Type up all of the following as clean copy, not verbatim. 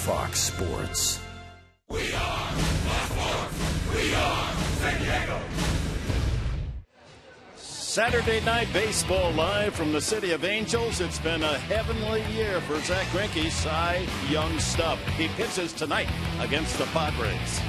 Fox Sports. We are Fox Sports. We are San Diego. Saturday Night Baseball live from the City of Angels. It's been a heavenly year for Zach Greinke. Cy Young stuff. He pitches tonight against the Padres.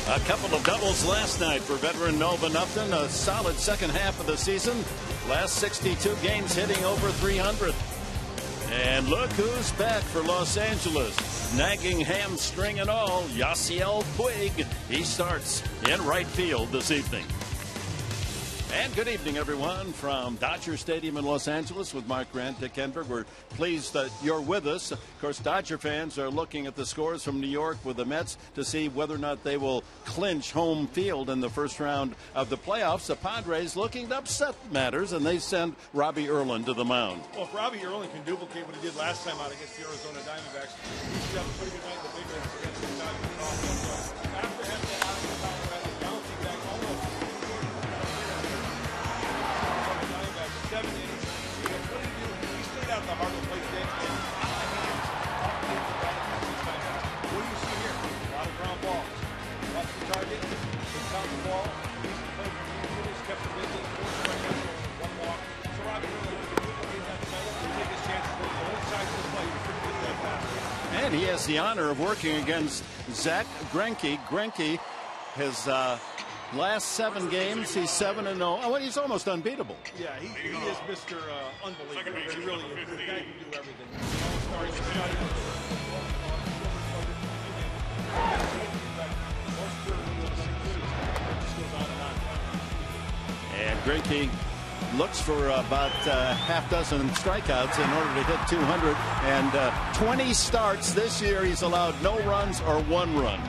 A couple of doubles last night for veteran Nova Upton. A solid second half of the season. Last 62 games hitting over 300. And look who's back for Los Angeles. Nagging hamstring and all, Yasiel Puig. He starts in right field this evening. And good evening, everyone, from Dodger Stadium in Los Angeles with Mark Grant, Dick Enberg. We're pleased that you're with us. Of course, Dodger fans are looking at the scores from New York with the Mets to see whether or not they will clinch home field in the first round of the playoffs. The Padres looking to upset matters, and they send Robbie Erlin to the mound. Well, if Robbie Erlin can duplicate what he did last time out against the Arizona Diamondbacks, he should have a pretty good night in the big leagues against the Dodgers. After having a lot of the Colorado bouncing back almost 7 innings. What did he do? He stayed out in the heart of the plate today. What do you see here? A lot of ground balls. Watch the target. They count the ball. He's kept the busy. 4 strikeouts, 1 walk. So Robbie Erlin can duplicate that tonight. He'll take his chances with both sides of the plate. He's that fast. And he has the honor of working against Zach Greinke. Greinke has last 7 games, he's 7-0. Oh, well, he's almost unbeatable. Yeah, he is Mr. Unbelievable. He really is. The guy can do everything. And Greinke looks for about half dozen strikeouts in order to hit 200. And 20 starts this year, he's allowed no runs or 1 run.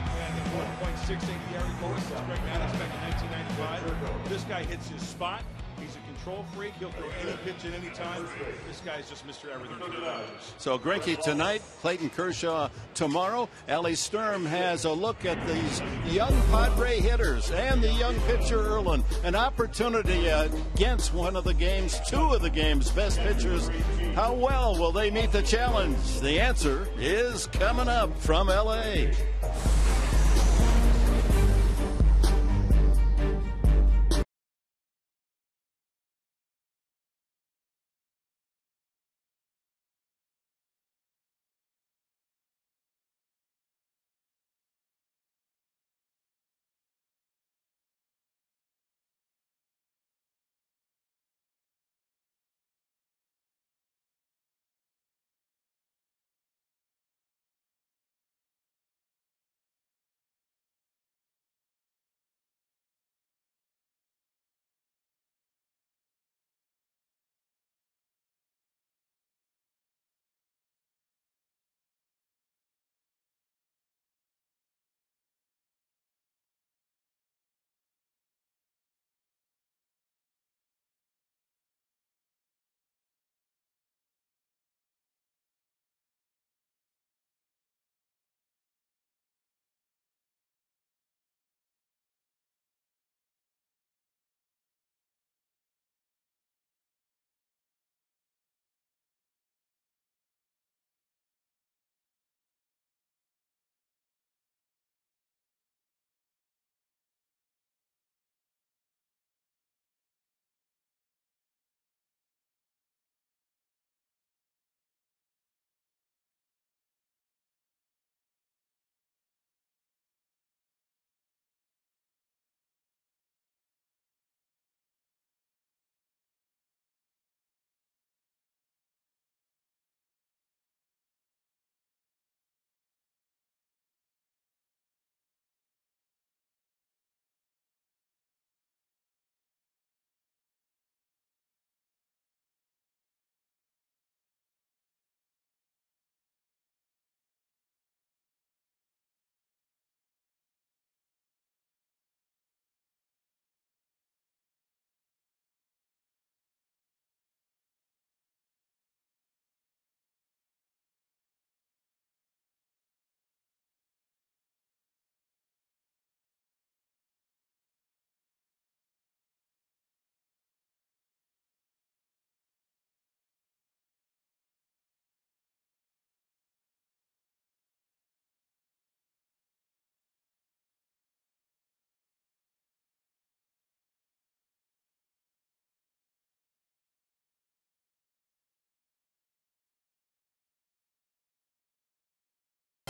1.68 ERA bonus. Greg Maddox back in 1995. This guy hits his spot. He's a control freak. He'll throw any pitch at any time. This guy's just Mr. Everything for the Dodgers. So Greinke tonight, Clayton Kershaw tomorrow. Allie Sturm has a look at these young Padre hitters and the young pitcher Erlin. An opportunity against one of the game's, 2 of the game's best pitchers. How well will they meet the challenge? The answer is coming up from L.A.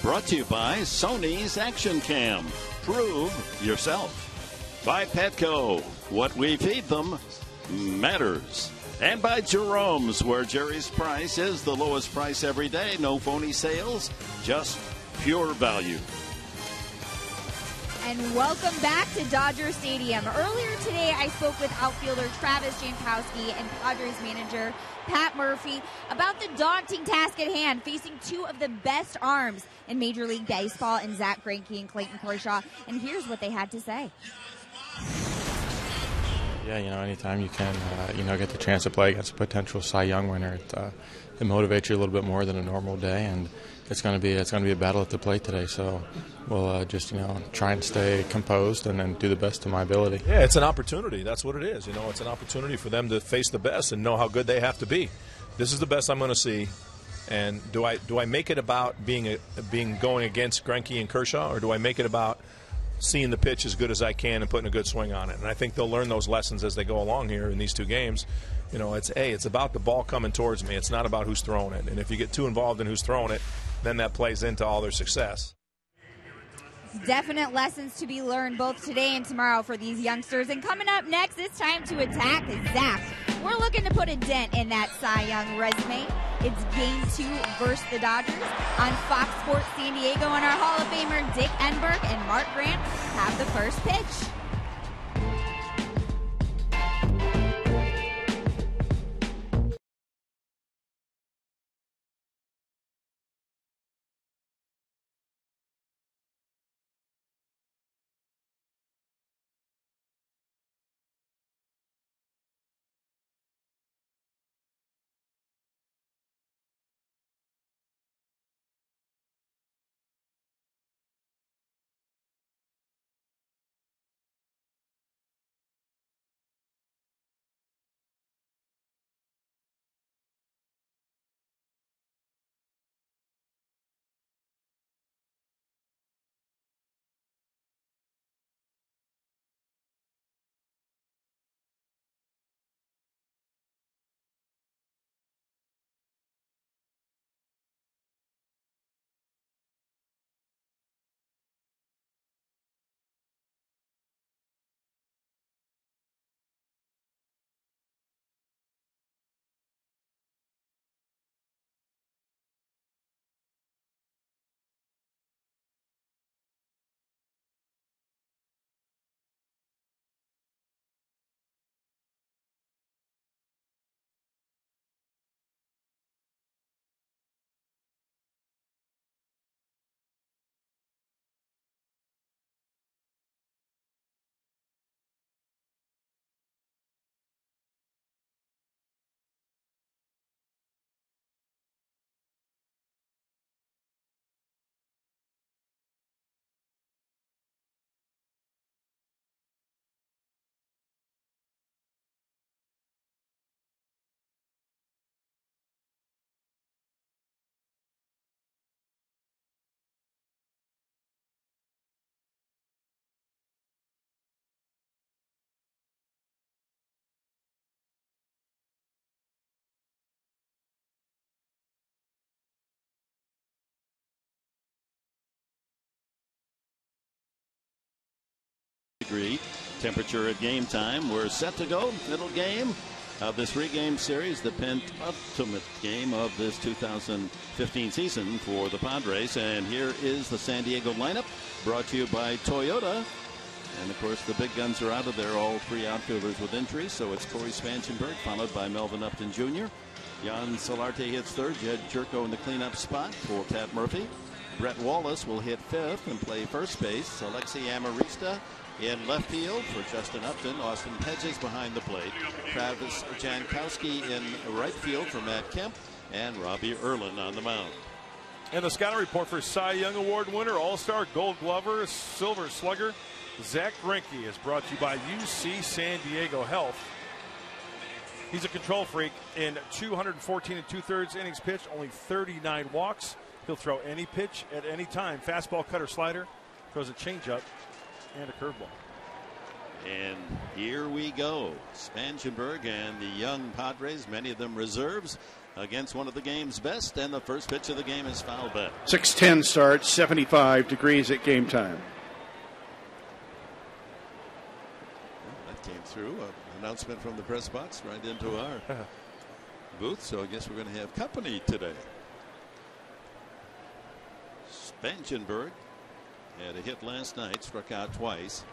Brought to you by Sony's Action Cam. Prove yourself. By Petco. What we feed them matters. And by Jerome's, where Jerry's price is the lowest price every day. No phony sales, just pure value. And welcome back to Dodger Stadium. Earlier today, I spoke with outfielder Travis Jankowski and Padres manager Pat Murphy about the daunting task at hand, facing two of the best arms in Major League Baseball in Zach Greinke and Clayton Kershaw. And here's what they had to say. Yeah, anytime you can, get the chance to play against a potential Cy Young winner, it motivates you a little bit more than a normal day, and it's going to be a battle at the plate today. So we'll just try and stay composed and then do the best to my ability. Yeah, it's an opportunity. That's what it is. It's an opportunity for them to face the best and know how good they have to be. This is the best I'm going to see. And do I make it about being going against Greinke and Kershaw, or do I make it about seeing the pitch as good as I can and putting a good swing on it? And I think they'll learn those lessons as they go along here in these two games. It's about the ball coming towards me. It's not about who's throwing it. And if you get too involved in who's throwing it, then that plays into all their success. Definite lessons to be learned both today and tomorrow for these youngsters. And coming up next, it's time to attack Zach. We're looking to put a dent in that Cy Young resume. It's Game 2 versus the Dodgers on Fox Sports San Diego, and our Hall of Famer Dick Enberg and Mark Grant have the first pitch. Degree temperature at game time. We're set to go. Middle game of this 3-game series, the penultimate game of this 2015 season for the Padres. And here is the San Diego lineup, brought to you by Toyota. And of course, the big guns are out of there, all three outfielders with injuries. So it's Corey Spangenberg, followed by Melvin Upton Jr. Jan Solarte hits third. Jed Jerko in the cleanup spot for Pat Murphy. Brett Wallace will hit fifth and play first base. Alexi Amarista in left field for Justin Upton. Austin Hedges behind the plate. Travis Jankowski in right field for Matt Kemp. And Robbie Erlin on the mound. And the scouting report for Cy Young Award winner, All-Star Gold Glover, Silver Slugger, Zach Greinke is brought to you by UC San Diego Health. He's a control freak in 214 2/3 innings pitched, only 39 walks. He'll throw any pitch at any time. Fastball, cutter, slider. Throws a changeup and a curveball. And here we go. Spangenberg and the young Padres, many of them reserves, against one of the game's best. And the first pitch of the game is foul back. 6:10 start, 75 degrees at game time. That came through. An announcement from the press box right into our booth. So I guess we're going to have company today. Spangenberg had a hit last night, struck out twice,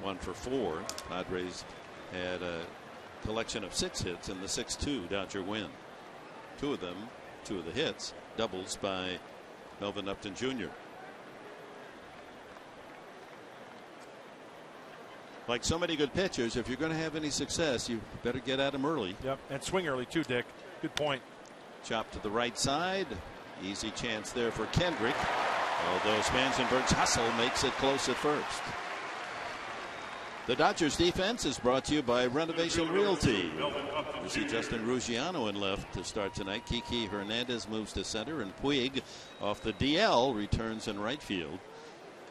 1 for 4. Padres had a collection of 6 hits in the 6-2 Dodger win. 2 of the hits, doubles by Melvin Upton Jr. Like so many good pitchers, if you're going to have any success, you better get at them early. Yep, and swing early too, Dick. Good point. Chop to the right side. Easy chance there for Kendrick. Although Spangenberg's hustle makes it close at first. The Dodgers defense is brought to you by Renovation Realty. We see Justin Ruggiano in left to start tonight. Kiki Hernandez moves to center, and Puig off the DL returns in right field.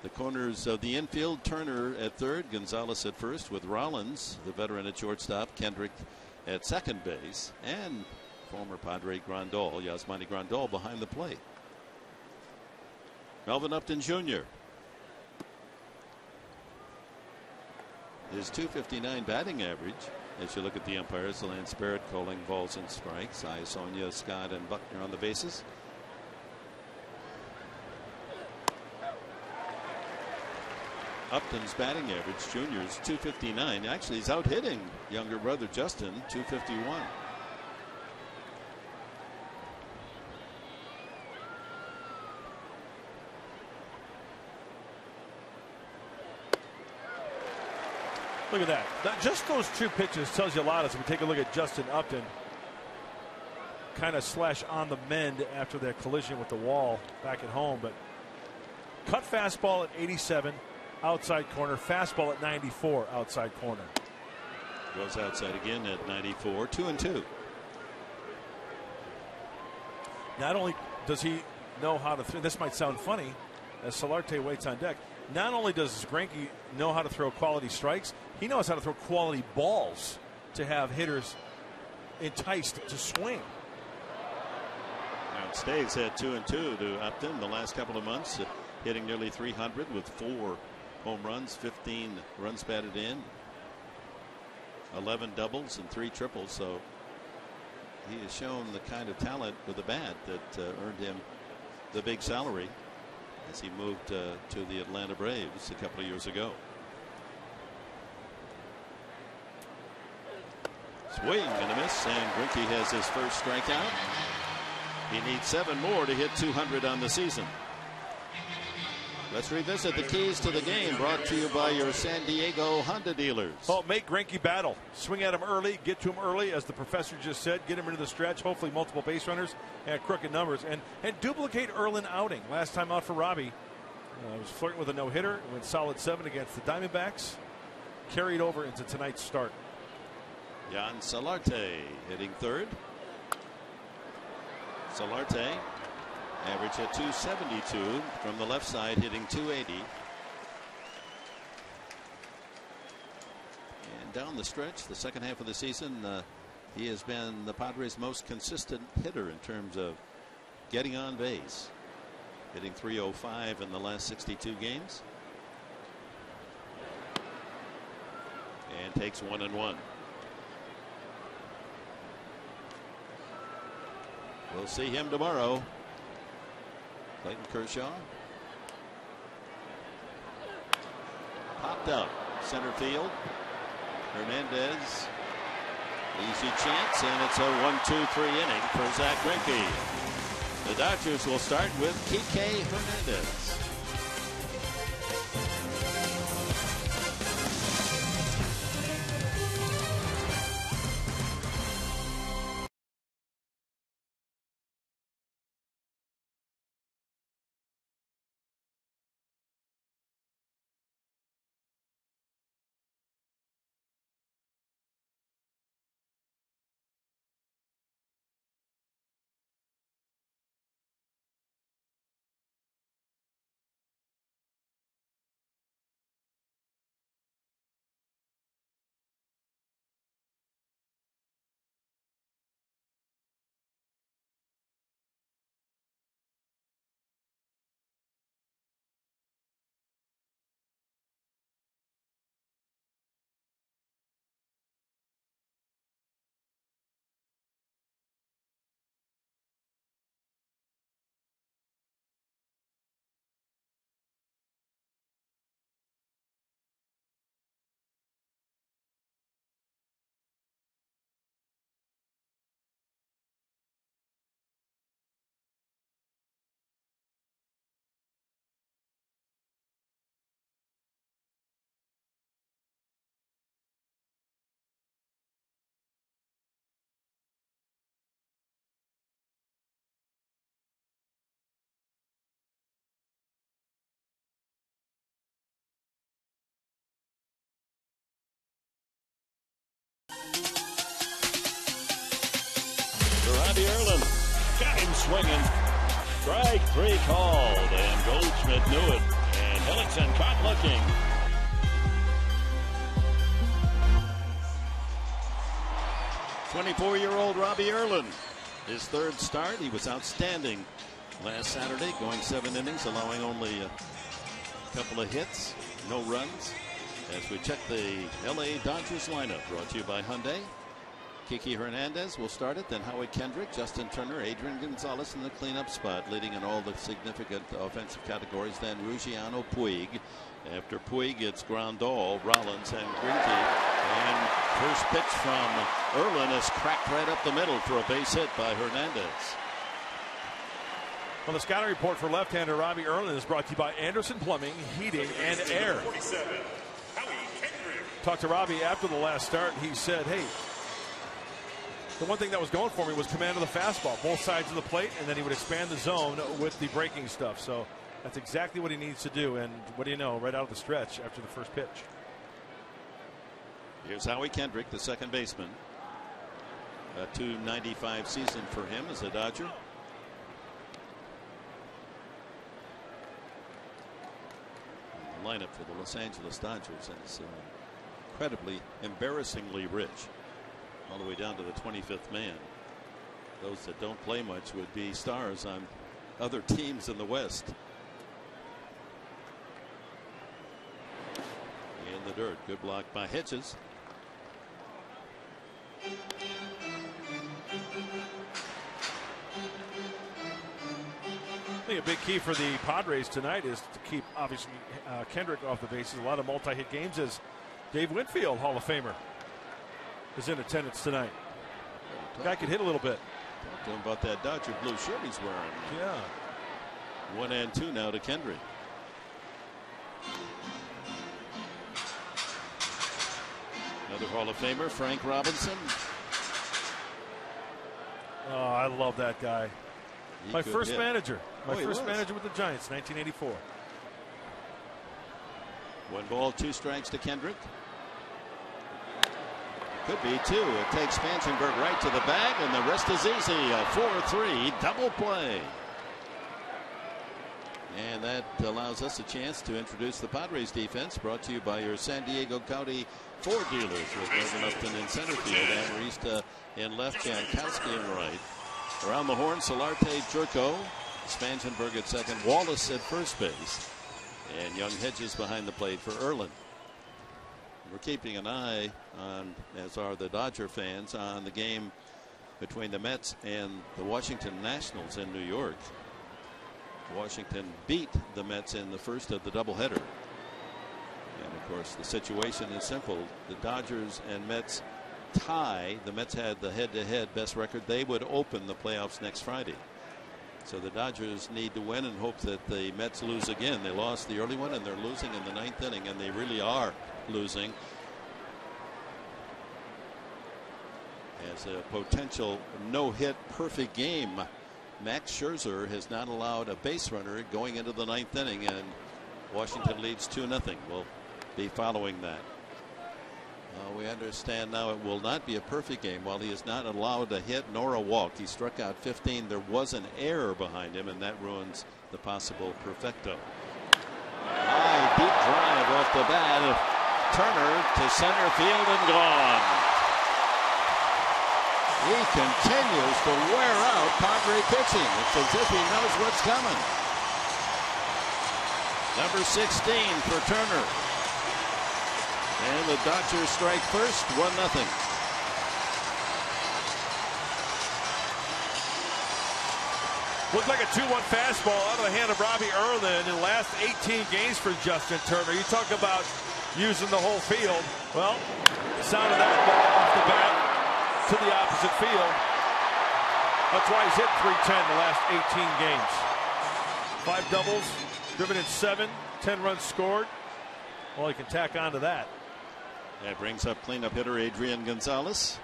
The corners of the infield, Turner at third, Gonzalez at first, with Rollins, the veteran at shortstop, Kendrick at second base, and former Padre Grandal, Yasmani Grandal, behind the plate. Melvin Upton Jr. His .259 batting average. As you look at the umpires, Lance Barrett calling balls and strikes. Sonia, Scott, and Buckner on the bases. Upton's batting average, Junior's .259. Actually, he's out hitting younger brother Justin, .251. Look at that. Just those 2 pitches tells you a lot as we take a look at Justin Upton. Kind of slash on the mend after that collision with the wall back at home. But cut fastball at 87, outside corner. Fastball at 94, outside corner. Goes outside again at 94, 2-2. Not only does he know how to throw, this might sound funny as Solarte waits on deck. Not only does Greinke know how to throw quality strikes, he knows how to throw quality balls to have hitters enticed to swing. Now it stays at 2-2 to Upton the last couple of months, hitting nearly 300 with 4 home runs, 15 runs batted in, 11 doubles and 3 triples. So he has shown the kind of talent with the bat that earned him the big salary as he moved to the Atlanta Braves a couple of years ago. Swing and a miss, and Greinke has his first strikeout. He needs 7 more to hit 200 on the season. Let's revisit the keys to the game, brought to you by your San Diego Honda dealers. Well, make Greinke battle. Swing at him early, get to him early, as the professor just said. Get him into the stretch, hopefully multiple base runners and crooked numbers. And duplicate Erlin outing. Last time out for Robbie, was flirting with a no-hitter. Went solid 7 against the Diamondbacks. Carried over into tonight's start. Jan Solarte hitting third. Solarte average at 272 from the left side, hitting 280. And down the stretch, the second half of the season, he has been the Padres' most consistent hitter in terms of getting on base, hitting 305 in the last 62 games. And takes 1-1. We'll see him tomorrow. Clayton Kershaw. Popped up center field. Hernandez. Easy chance, and it's a 1-2-3 inning for Zach Greinke. The Dodgers will start with Kike Hernandez. swinging. Strike 3 called, and Goldschmidt knew it. And Hillickson caught looking. 24-year-old Robbie Erlin. His third start. He was outstanding last Saturday, going 7 innings, allowing only a couple of hits, no runs. As we check the LA Dodgers lineup, brought to you by Hyundai. Kiki Hernandez will start it, then Howie Kendrick, Justin Turner, Adrian Gonzalez in the cleanup spot, leading in all the significant offensive categories. Then Rugiano Puig. After Puig, it's Grandal, Rollins, and Greinke. And first pitch from Erlin is cracked right up the middle for a base hit by Hernandez. Well, the scouting report for left-hander Robbie Erlin is brought to you by Anderson Plumbing, Heating, and Air. Talked to Robbie after the last start. He said, hey, the one thing that was going for me was command of the fastball, both sides of the plate, and then he would expand the zone with the breaking stuff. So that's exactly what he needs to do. And what do you know, right out of the stretch after the first pitch. Here's Howie Kendrick, the second baseman. A .295 season for him as a Dodger. The lineup for the Los Angeles Dodgers is incredibly, embarrassingly rich, all the way down to the 25th man. Those that don't play much would be stars on other teams in the West. In the dirt, good block by Hitches. I think a big key for the Padres tonight is to keep, obviously, Kendrick off the bases. A lot of multi-hit games as Dave Winfield, Hall of Famer, is in attendance tonight. The guy could hit a little bit. Talk to him about that Dodger blue shirt he's wearing. Yeah. 1 and 2 now to Kendrick. Another Hall of Famer, Frank Robinson. Oh, I love that guy. My first hit. manager. My he first was. manager with the Giants, 1984. 1 ball, 2 strikes to Kendrick. Could be 2. It takes Spangenberg right to the bag, and the rest is easy. A 4-3 double play. And that allows us a chance to introduce the Padres defense, brought to you by your San Diego County Ford dealers, with Logan Upton in center field, Amarista in left, Jankowski in right. Around the horn, Solarte, Jerko, Spangenberg at second, Wallace at first base, and Young Hedges behind the plate for Erlin. We're keeping an eye on, as are the Dodger fans, on the game between the Mets and the Washington Nationals in New York. Washington beat the Mets in the first of the doubleheader. And of course, the situation is simple. The Dodgers and Mets tie. The Mets had the head-to-head best record. They would open the playoffs next Friday. So the Dodgers need to win and hope that the Mets lose again. They lost the early one, and they're losing in the 9th inning, and they really are losing. As a potential no-hit perfect game, Max Scherzer has not allowed a base runner going into the 9th inning, and Washington leads 2-0. We'll be following that. We understand now it will not be a perfect game. While he is not allowed a hit nor a walk, he struck out 15. There was an error behind him, and that ruins the possible perfecto. High, deep drive off the bat of Turner to center field and gone. He continues to wear out Padre pitching. It's as if he knows what's coming. Number 16 for Turner. And the Dodgers strike first, 1-0. Looked like a 2-1 fastball out of the hand of Robbie Erlin in the last 18 games for Justin Turner. You talk about using the whole field. Well, the sound of that ball off the bat to the opposite field. That's why he's hit .310 the last 18 games. 5 doubles, driven in 7, 10 runs scored. Well, he can tack on to that. That brings up cleanup hitter Adrian Gonzalez.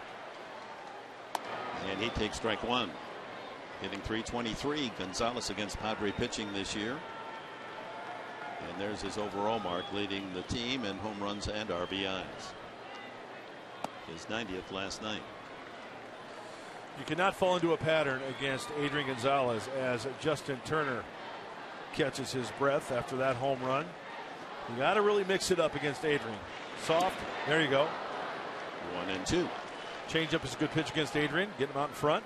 And he takes strike 1. Hitting .323. Gonzalez against Padre pitching this year. And there's his overall mark, leading the team in home runs and RBIs. His 90th last night. You cannot fall into a pattern against Adrian Gonzalez as Justin Turner catches his breath after that home run. You got to really mix it up against Adrian. Soft. There you go. 1-2. Changeup is a good pitch against Adrian. Get him out in front,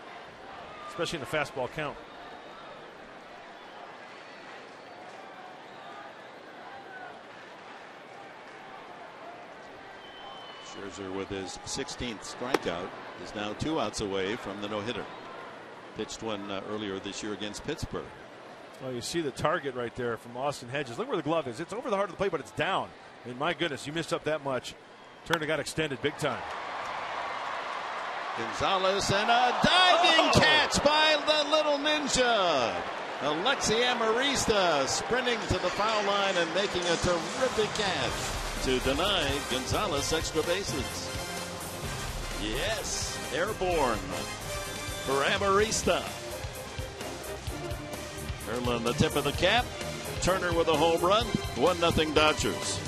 especially in the fastball count. Scherzer with his 16th strikeout is now 2 outs away from the no-hitter. Pitched one earlier this year against Pittsburgh. Well, you see the target right there from Austin Hedges. Look where the glove is. It's over the heart of the plate, but it's down. And my goodness, you missed up that much. Turner got extended big time. Gonzalez and a diving catch by the little ninja. Alexi Amarista sprinting to the foul line and making a terrific catch to deny Gonzalez extra bases. Yes, airborne for Amarista. Earl on the tip of the cap. Turner with a home run. 1-0 Dodgers.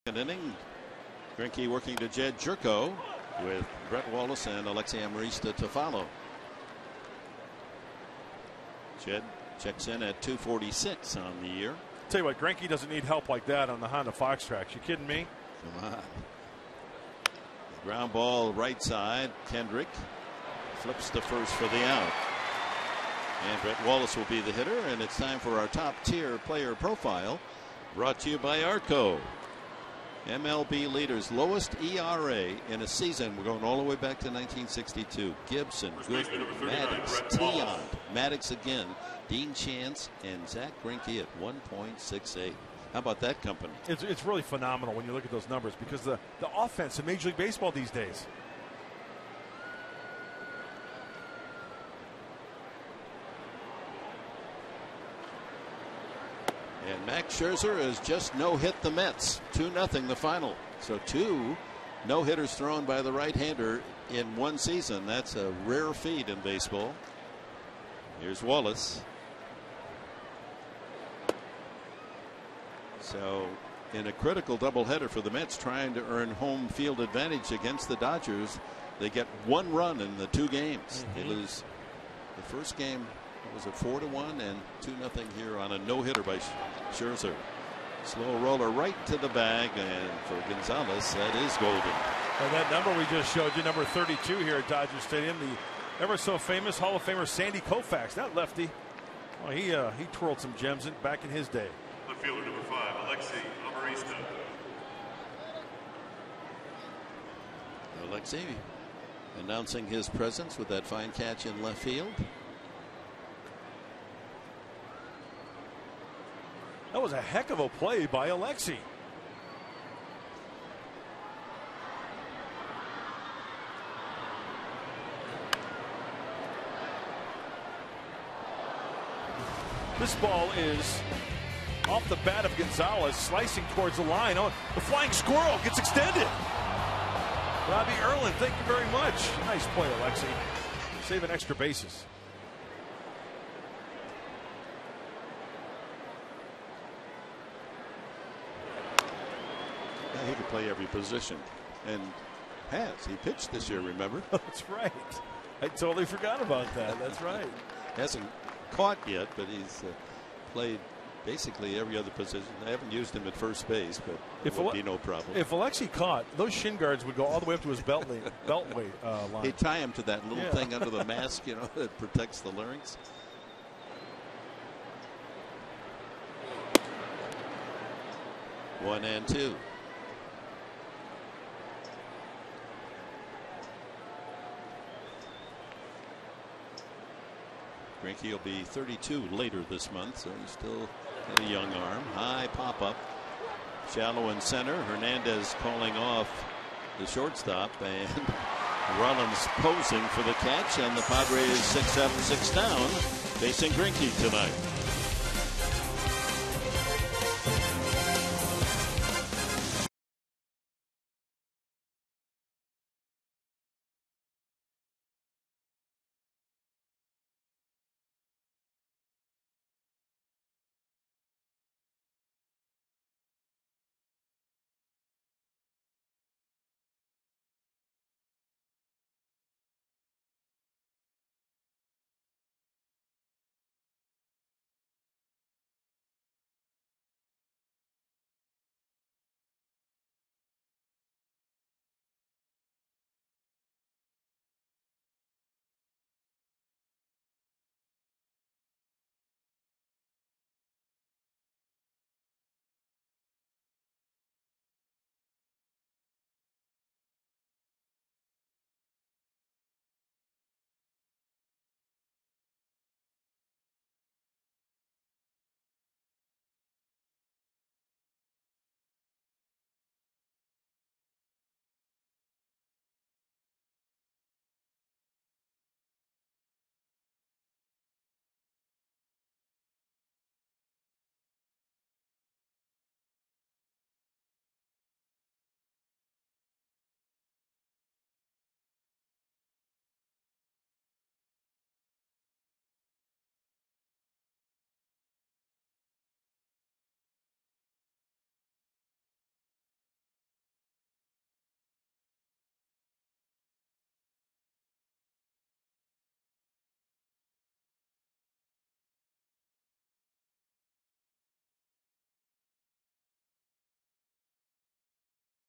Inning. Greinke working to Jed Jerko with Brett Wallace and Alexi Amarista to follow. Jed checks in at 246 on the year. Tell you what, Greinke doesn't need help like that on the Honda Fox tracks. You kidding me? Come on. Ground ball right side. Kendrick flips to first for the out. And Brett Wallace will be the hitter, and it's time for our top tier player profile, brought to you by Arco. MLB leaders lowest ERA in a season. We're going all the way back to 1962. Gibson, Goodman, Maddox, Tiant, Maddox again, Dean Chance, and Zach Greinke at 1.68. How about that company? It's really phenomenal when you look at those numbers, because the offense in Major League Baseball these days. And Max Scherzer has just no-hit the Mets. 2-0 the final. So 2 no-hitters thrown by the right-hander in one season. That's a rare feat in baseball. Here's Wallace. So in a critical doubleheader for the Mets trying to earn home field advantage against the Dodgers, they get 1 run in the 2 games. They lose the first game. Was it 4-1 and 2-0 here on a no-hitter by Scherzer. Slow roller right to the bag, and for Gonzalez, that is golden. And that number we just showed you, number 32 here at Dodger Stadium, the ever so famous Hall of Famer Sandy Koufax, that lefty. Well, he twirled some gems back in his day. The fielder number 5, Alexi Amarista. Alexi announcing his presence with that fine catch in left field. That was a heck of a play by Alexi. This ball is off the bat of Gonzalez, slicing towards the line. Oh, the flying squirrel gets extended. Robbie Erlin, thank you very much. Nice play, Alexi. Saving extra bases. Yeah, he can play every position, and he pitched this year, remember? That's right. I totally forgot about that. That's right. Hasn't caught yet, but he's played basically every other position. I haven't used him at first base, but it would be no problem. If Alexi caught, those shin guards would go all the way up to his beltway line. They tie him to that little thing under the mask, you know, that protects the larynx. One and two. Greinke will be 32 later this month, so he's still got a young arm. High pop up, shallow in center. Hernandez calling off the shortstop, and Rollins posing for the catch, and the Padres 6 up, 6 down, facing Greinke tonight.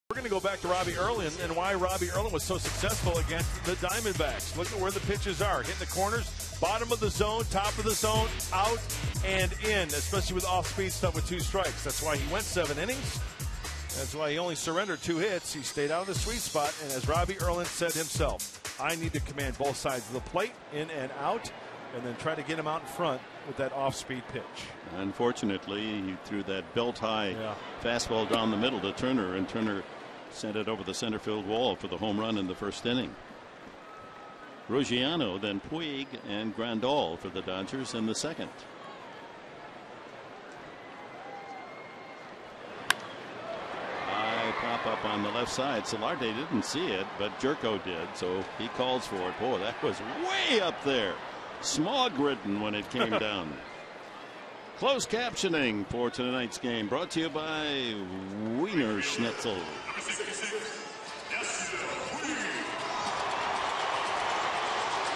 We're going to go back to Robbie Erlin and why Robbie Erlin was so successful against the Diamondbacks. Look at where the pitches are. Hitting the corners, bottom of the zone, top of the zone, out and in, especially with off-speed stuff with 2 strikes. That's why he went 7 innings. That's why he only surrendered 2 hits. He stayed out of the sweet spot. And as Robbie Erlin said himself, I need to command both sides of the plate, in and out, and then try to get him out in front with that off-speed pitch. Unfortunately, he threw that belt-high fastball down the middle to Turner, and Turner sent it over the center field wall for the home run in the first inning. Ruggiano, then Puig and Grandal for the Dodgers in the second. High pop up on the left side. Solarte didn't see it, but Jerko did, so he calls for it. Boy, that was way up there. Smog ridden when it came down. Closed captioning for tonight's game brought to you by Wiener Schnitzel.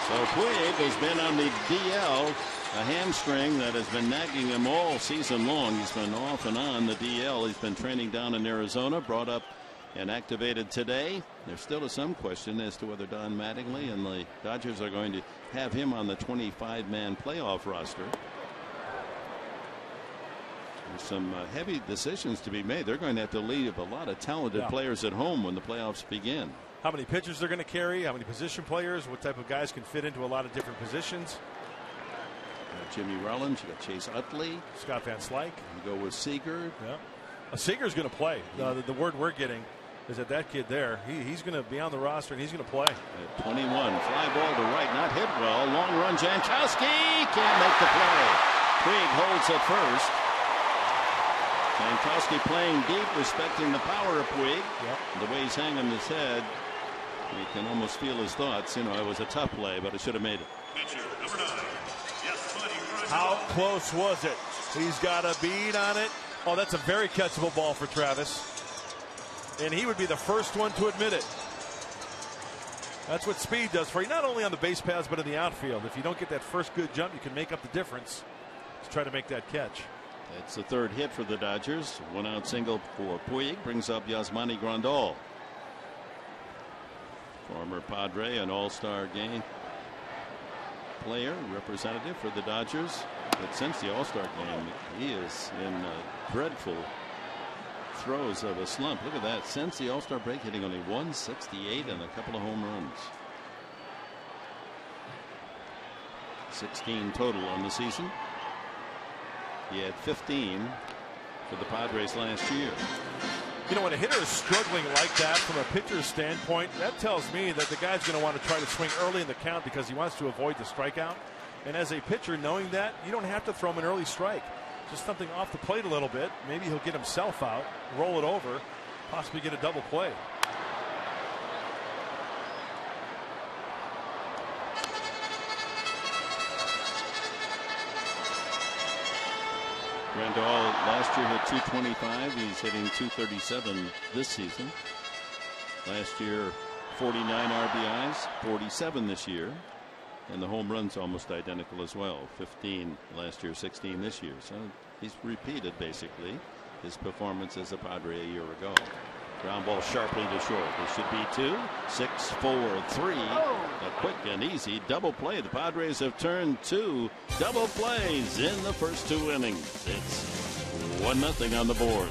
So Puig has been on the DL, a hamstring that has been nagging him all season long. He's been off and on the DL. He's been training down in Arizona, brought up and activated today. There still is some question as to whether Don Mattingly and the Dodgers are going to have him on the 25-man playoff roster. There's some heavy decisions to be made. They're going to have to leave a lot of talented players at home when the playoffs begin. How many pitchers they're going to carry, how many position players, what type of guys can fit into a lot of different positions. Jimmy Rollins, you got Chase Utley, Scott Van Slyke. You go with Seager. Yeah, Seager's going to play. The word we're getting is that kid there, he's going to be on the roster and he's going to play. At 21, fly ball to right, not hit well. Long run, Jankowski can't make the play. Puig holds at first. Jankowski playing deep, respecting the power of Puig. Yep. The way he's hanging his head, you can almost feel his thoughts. You know, it was a tough play, but it should have made it. How close was it? He's got a bead on it. Oh, that's a very catchable ball for Travis. And he would be the first one to admit it. That's what speed does for you, not only on the base paths, but in the outfield. If you don't get that first good jump, you can make up the difference to try to make that catch. It's the third hit for the Dodgers. 1-out single for Puig brings up Yasmani Grandal. Former Padre, an all-star game player, representative for the Dodgers. But since the all-star game, he is in dreadful throes of a slump. Look at that. Since the all-star break, hitting only 168 and a couple of home runs. 16 total on the season. He had 15 for the Padres last year. You know, when a hitter is struggling like that from a pitcher's standpoint, that tells me that the guy's going to want to try to swing early in the count because he wants to avoid the strikeout. And as a pitcher, knowing that, you don't have to throw him an early strike. Just something off the plate a little bit. Maybe he'll get himself out, roll it over, possibly get a double play. Grandal last year hit 225. He's hitting 237 this season. Last year 49 RBIs, 47 this year. And the home runs almost identical as well. 15 last year, 16 this year. So he's repeated basically his performance as a Padre a year ago. Ground ball sharply to short. This should be 2, 6, 4, 3. A quick and easy double play. The Padres have turned 2 double plays in the first 2 innings. It's 1-0 on the board.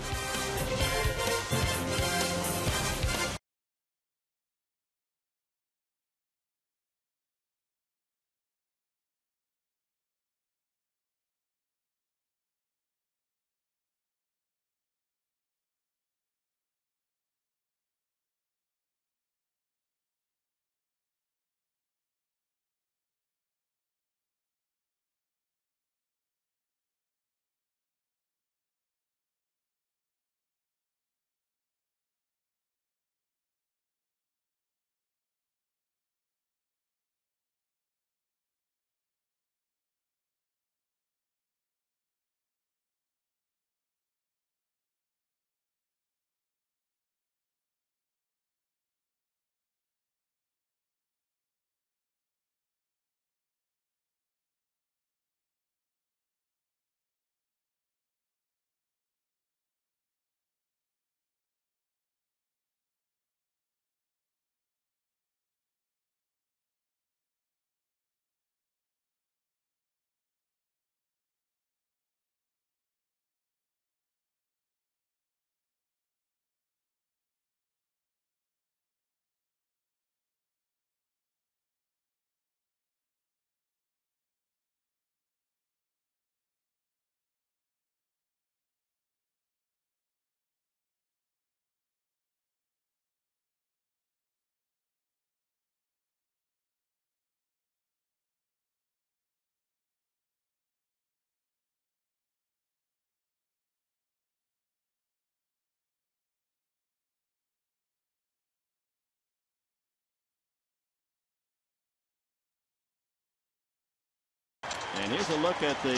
And here's a look at the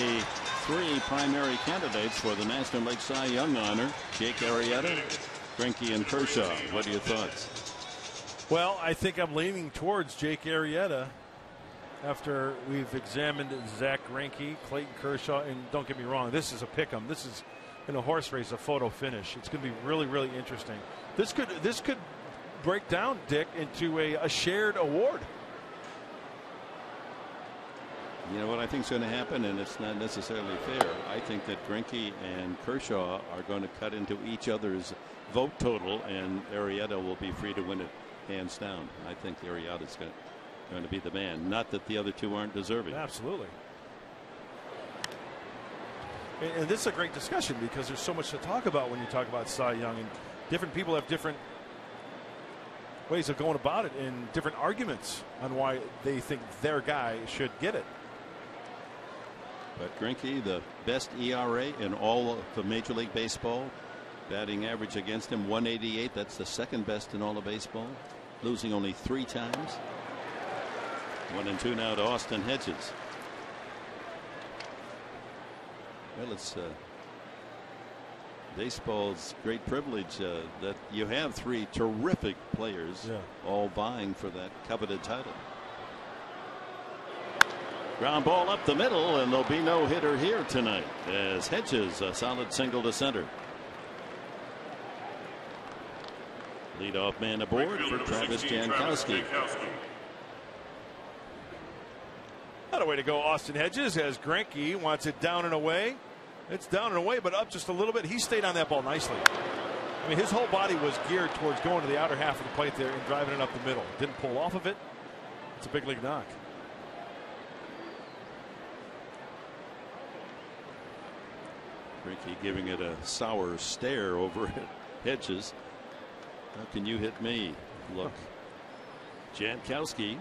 3 primary candidates for the National League Cy Young honor. Jake Arrieta, Greinke, and Kershaw. What are your thoughts? Well, I think I'm leaning towards Jake Arrieta after we've examined Zach Greinke, Clayton Kershaw, and don't get me wrong, this is a pick-em. This is in a horse race, a photo finish. It's going to be really, really interesting. This could break down, Dick, into a shared award. You know what I think is going to happen, and it's not necessarily fair. I think that Greinke and Kershaw are going to cut into each other's vote total, and Arrieta will be free to win it hands down. I think Arrieta is going to be the man. Not that the other 2 aren't deserving. Absolutely. And this is a great discussion because there's so much to talk about when you talk about Cy Young, and different people have different ways of going about it and different arguments on why they think their guy should get it. But Greinke, the best ERA in all of Major League Baseball. Batting average against him 188. That's the second best in all of baseball. Losing only 3 times. 1-2 now to Austin Hedges. Well, it's baseball's great privilege that you have 3 terrific players all vying for that coveted title. Ground ball up the middle, and there'll be no hitter here tonight as Hedges a solid single to center. Leadoff man aboard for Travis Jankowski. Not a way to go, Austin Hedges, as Greinke wants it down and away. It's down and away, but up just a little bit. He stayed on that ball nicely. I mean, his whole body was geared towards going to the outer half of the plate there and driving it up the middle. Didn't pull off of it. It's a big league knock. Greinke giving it a sour stare over at Hedges. How can you hit me? Look. Jankowski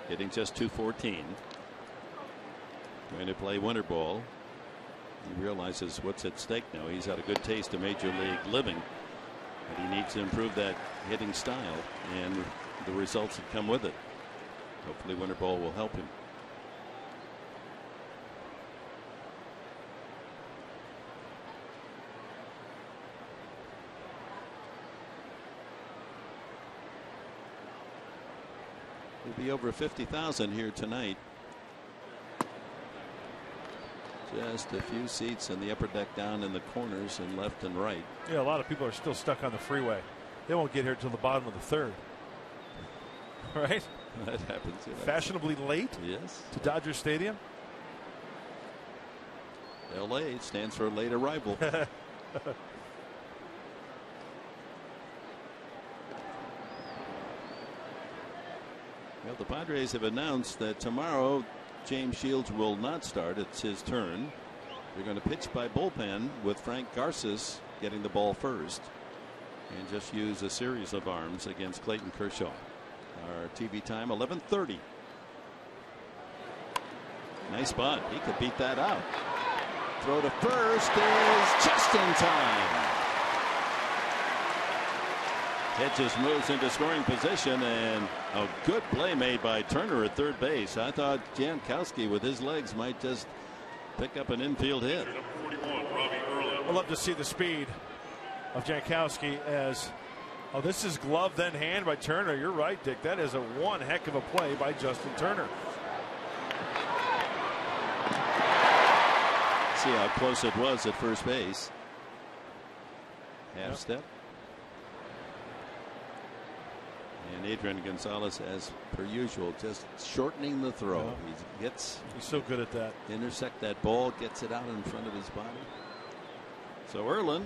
hitting just .214. Going to play winter ball. He realizes what's at stake now. He's had a good taste of Major League living, but he needs to improve that hitting style and the results that come with it. Hopefully winter ball will help him. It'll be over 50,000 here tonight. Just a few seats in the upper deck down in the corners and left and right. Yeah, a lot of people are still stuck on the freeway. They won't get here till the bottom of the 3rd. Right? That happens. Yeah. Fashionably late. Yes. To Dodger Stadium. LA stands for late arrival. Well, the Padres have announced that tomorrow James Shields will not start. It's his turn. They're going to pitch by bullpen with Frank Garces getting the ball first and just use a series of arms against Clayton Kershaw. Our TV time 11:30. Nice spot. He could beat that out. Throw to first is just in time. Hedges moves into scoring position, and a good play made by Turner at third base. I thought Jankowski with his legs might just pick up an infield hit. I'd love to see the speed of Jankowski as this is glove then hand by Turner. You're right, Dick. That is one heck of a play by Justin Turner. See how close it was at first base. Half step. And Adrian Gonzalez, as per usual, just shortening the throw. He's so good at that. Intersect that ball, gets it out in front of his body. So Erlin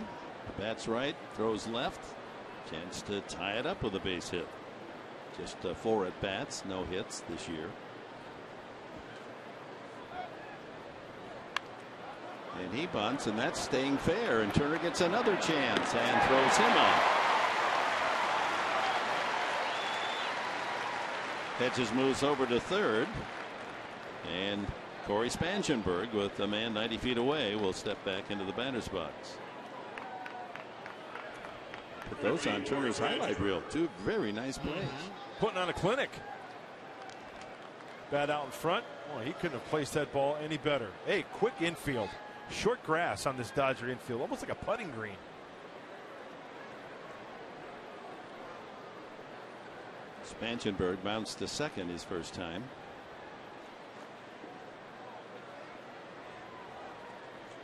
bats right, throws left. Chance to tie it up with a base hit. Just 4 at bats, no hits this year. And he bunts, and that's staying fair. And Turner gets another chance and throws him out. Hedges moves over to third, and Corey Spangenberg, with a man 90 feet away, will step back into the batter's box. Put those on Turner's highlight reel. 2 very nice plays. Putting on a clinic. Bat out in front. Well, he couldn't have placed that ball any better. Hey, quick infield. Short grass on this Dodger infield, almost like a putting green. Spangenberg bounced to second his first time.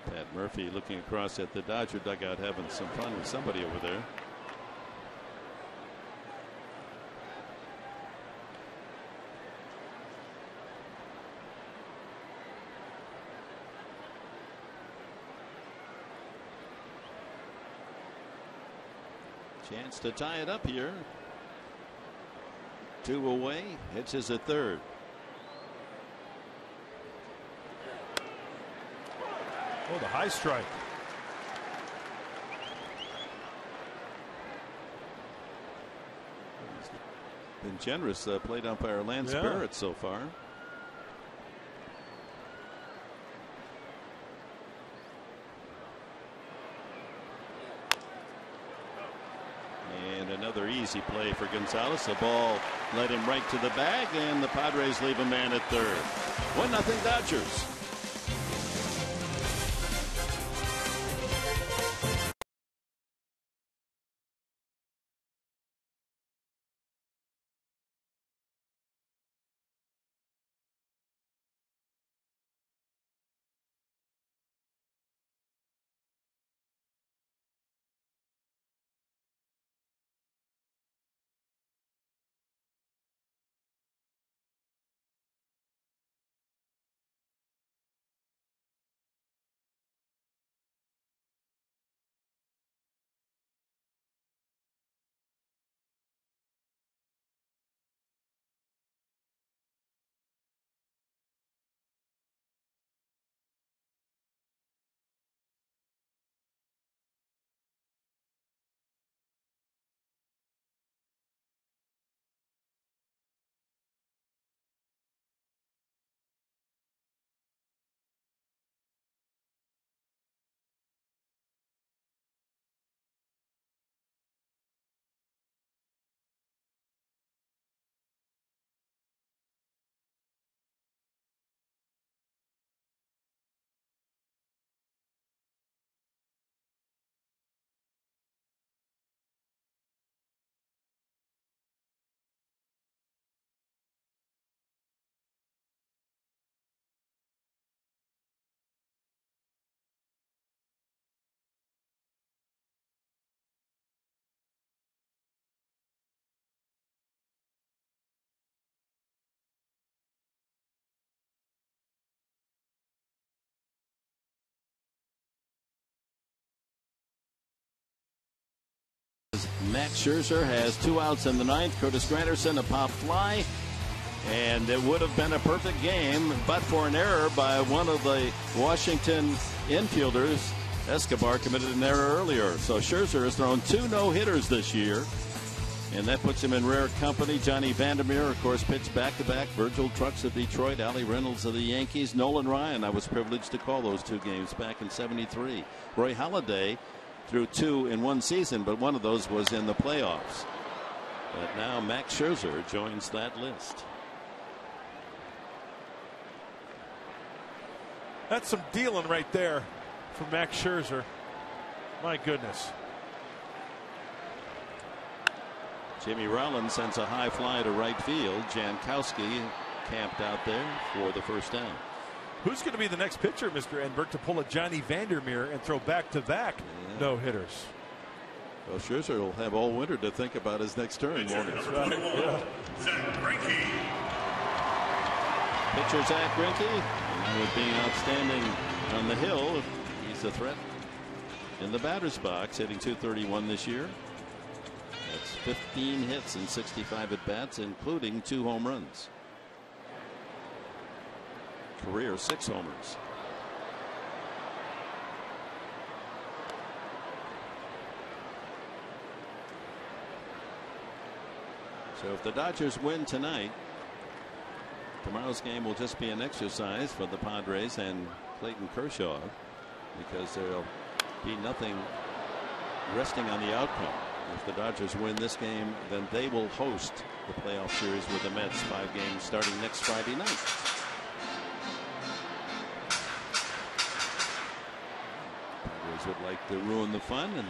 Pat Murphy looking across at the Dodger dugout, having some fun with somebody over there. Chance to tie it up here. 2 away. Hedges at third. Oh, the high strike. Been generous, plate umpire Lance Barrett so far. Another easy play for Gonzalez. The ball led him right to the bag, and the Padres leave a man at third. 1-0 Dodgers. Max Scherzer has 2 outs in the ninth. Curtis Granderson, a pop fly, and it would have been a perfect game but for an error by one of the Washington infielders. Escobar committed an error earlier, so Scherzer has thrown 2 no-hitters this year, and that puts him in rare company. Johnny Vandermeer, of course, pitched back-to-back. Virgil Trucks of Detroit, Allie Reynolds of the Yankees, Nolan Ryan. I was privileged to call those 2 games back in '73. Roy Halladay threw 2 in one season, but one of those was in the playoffs. But now Max Scherzer joins that list. That's some dealing right there for Max Scherzer. My goodness. Jimmy Rollins sends a high fly to right field. Jankowski camped out there for the first down. Who's going to be the next pitcher, Mr. Enberg, to pull a Johnny Vandermeer and throw back-to-back no-hitters? Well, Scherzer will have all winter to think about his next turn, won't he? Right. Yeah. Pitcher Zach Greinke, with being outstanding on the hill, he's a threat in the batter's box, hitting .231 this year. That's 15 hits and 65 at-bats, including 2 home runs. Career 6 homers. So if the Dodgers win tonight, tomorrow's game will just be an exercise for the Padres and Clayton Kershaw, because there'll be nothing resting on the outcome. If the Dodgers win this game, then they will host the playoff series with the Mets, 5 games starting next Friday night. Would like to ruin the fun and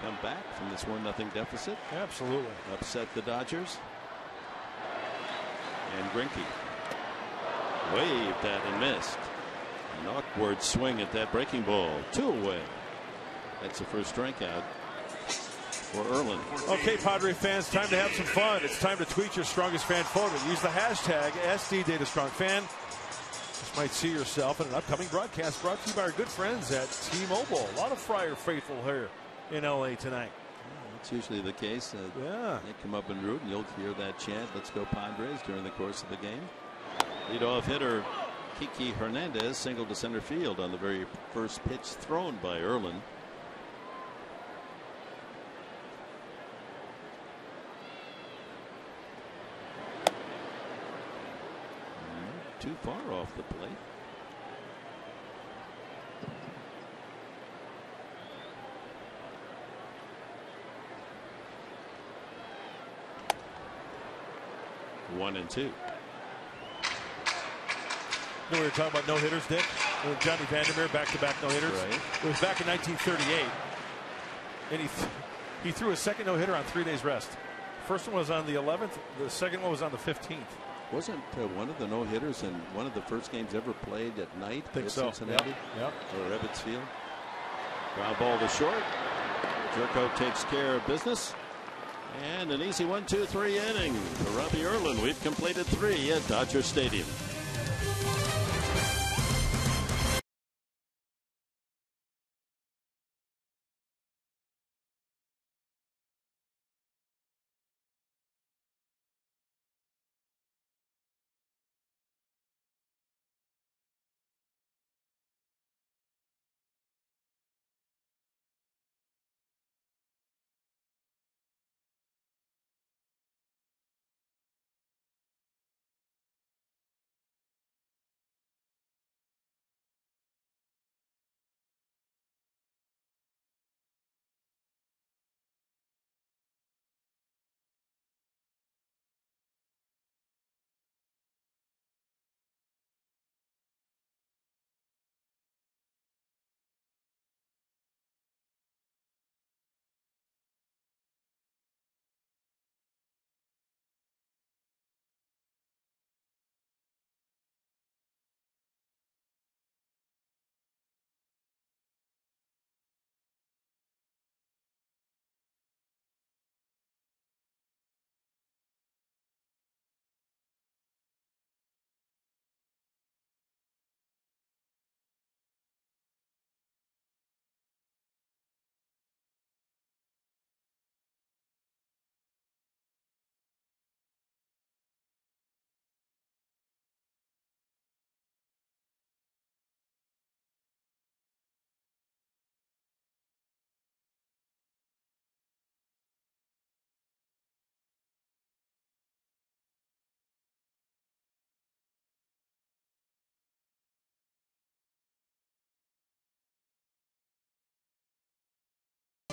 come back from this 1-0 deficit. Absolutely. Upset the Dodgers. And Greinke waved that and missed. An awkward swing at that breaking ball. 2 away. That's the first strikeout for Erlin. Okay, Padre fans, time to have some fun. It's time to tweet your strongest fan photo. Use the hashtag SDDataStrongFan. Might see yourself in an upcoming broadcast brought to you by our good friends at T-Mobile. A lot of Friar faithful here in LA tonight. Yeah, that's usually the case. Yeah. They come up and root, and you'll hear that chant, "Let's go Padres," during the course of the game. Leadoff hitter Kiki Hernandez singled to center field on the very first pitch thrown by Erlin. Too far off the plate. 1-2. You know, we were talking about no-hitters, Dick. Johnny Vandermeer, back-to-back no-hitters. Right. It was back in 1938, and he threw a second no-hitter on 3 days rest. First one was on the 11th. The second one was on the 15th. Wasn't one of the no-hitters in one of the first games ever played at night at Cincinnati? Yep. Or Ebbets Field? Ground ball to short. Jerko takes care of business. And an easy 1-2-3 inning for Robbie Erlin. We've completed 3 at Dodger Stadium.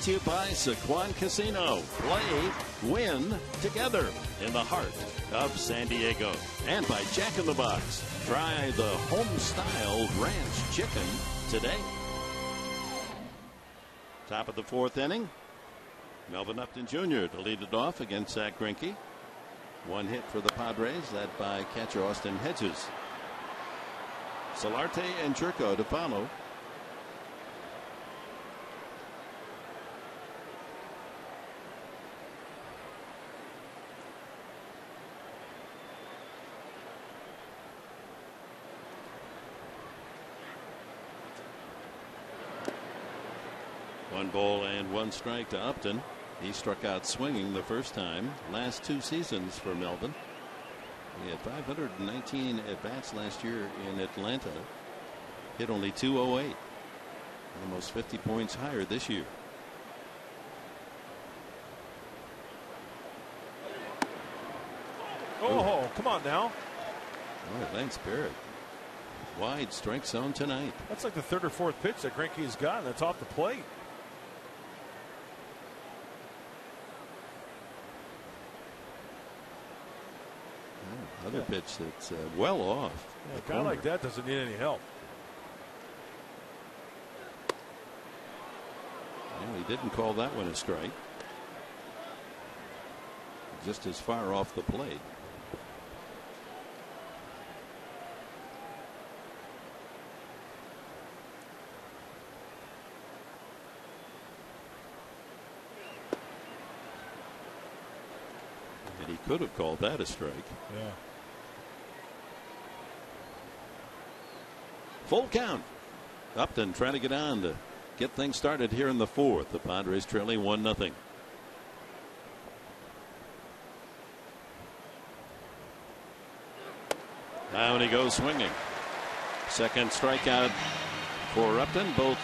To you by Sequan Casino. Play, win together in the heart of San Diego. And by Jack in the Box. Try the home-style ranch chicken today. Top of the 4th inning. Melvin Upton Jr. to lead it off against Zach Greinke. 1 hit for the Padres, led by catcher Austin Hedges. Solarte and Jerko to follow. One ball and 1 strike to Upton. He struck out swinging the first time. Last 2 seasons for Melvin. He had 519 at-bats last year in Atlanta. Hit only .208. Almost 50 points higher this year. Oh, come on now. All right, thanks, Barrett. Wide strike zone tonight. That's like the 3rd or 4th pitch that Greinke has gotten. That's off the plate. Another pitch that's well off. Yeah, a guy like that doesn't need any help. Well, he didn't call that one a strike. Just as far off the plate. And he could have called that a strike. Yeah. Full count. Upton trying to get on to get things started here in the 4th. The Padres trailing 1-0. Now he goes swinging. Second strikeout for Upton. Both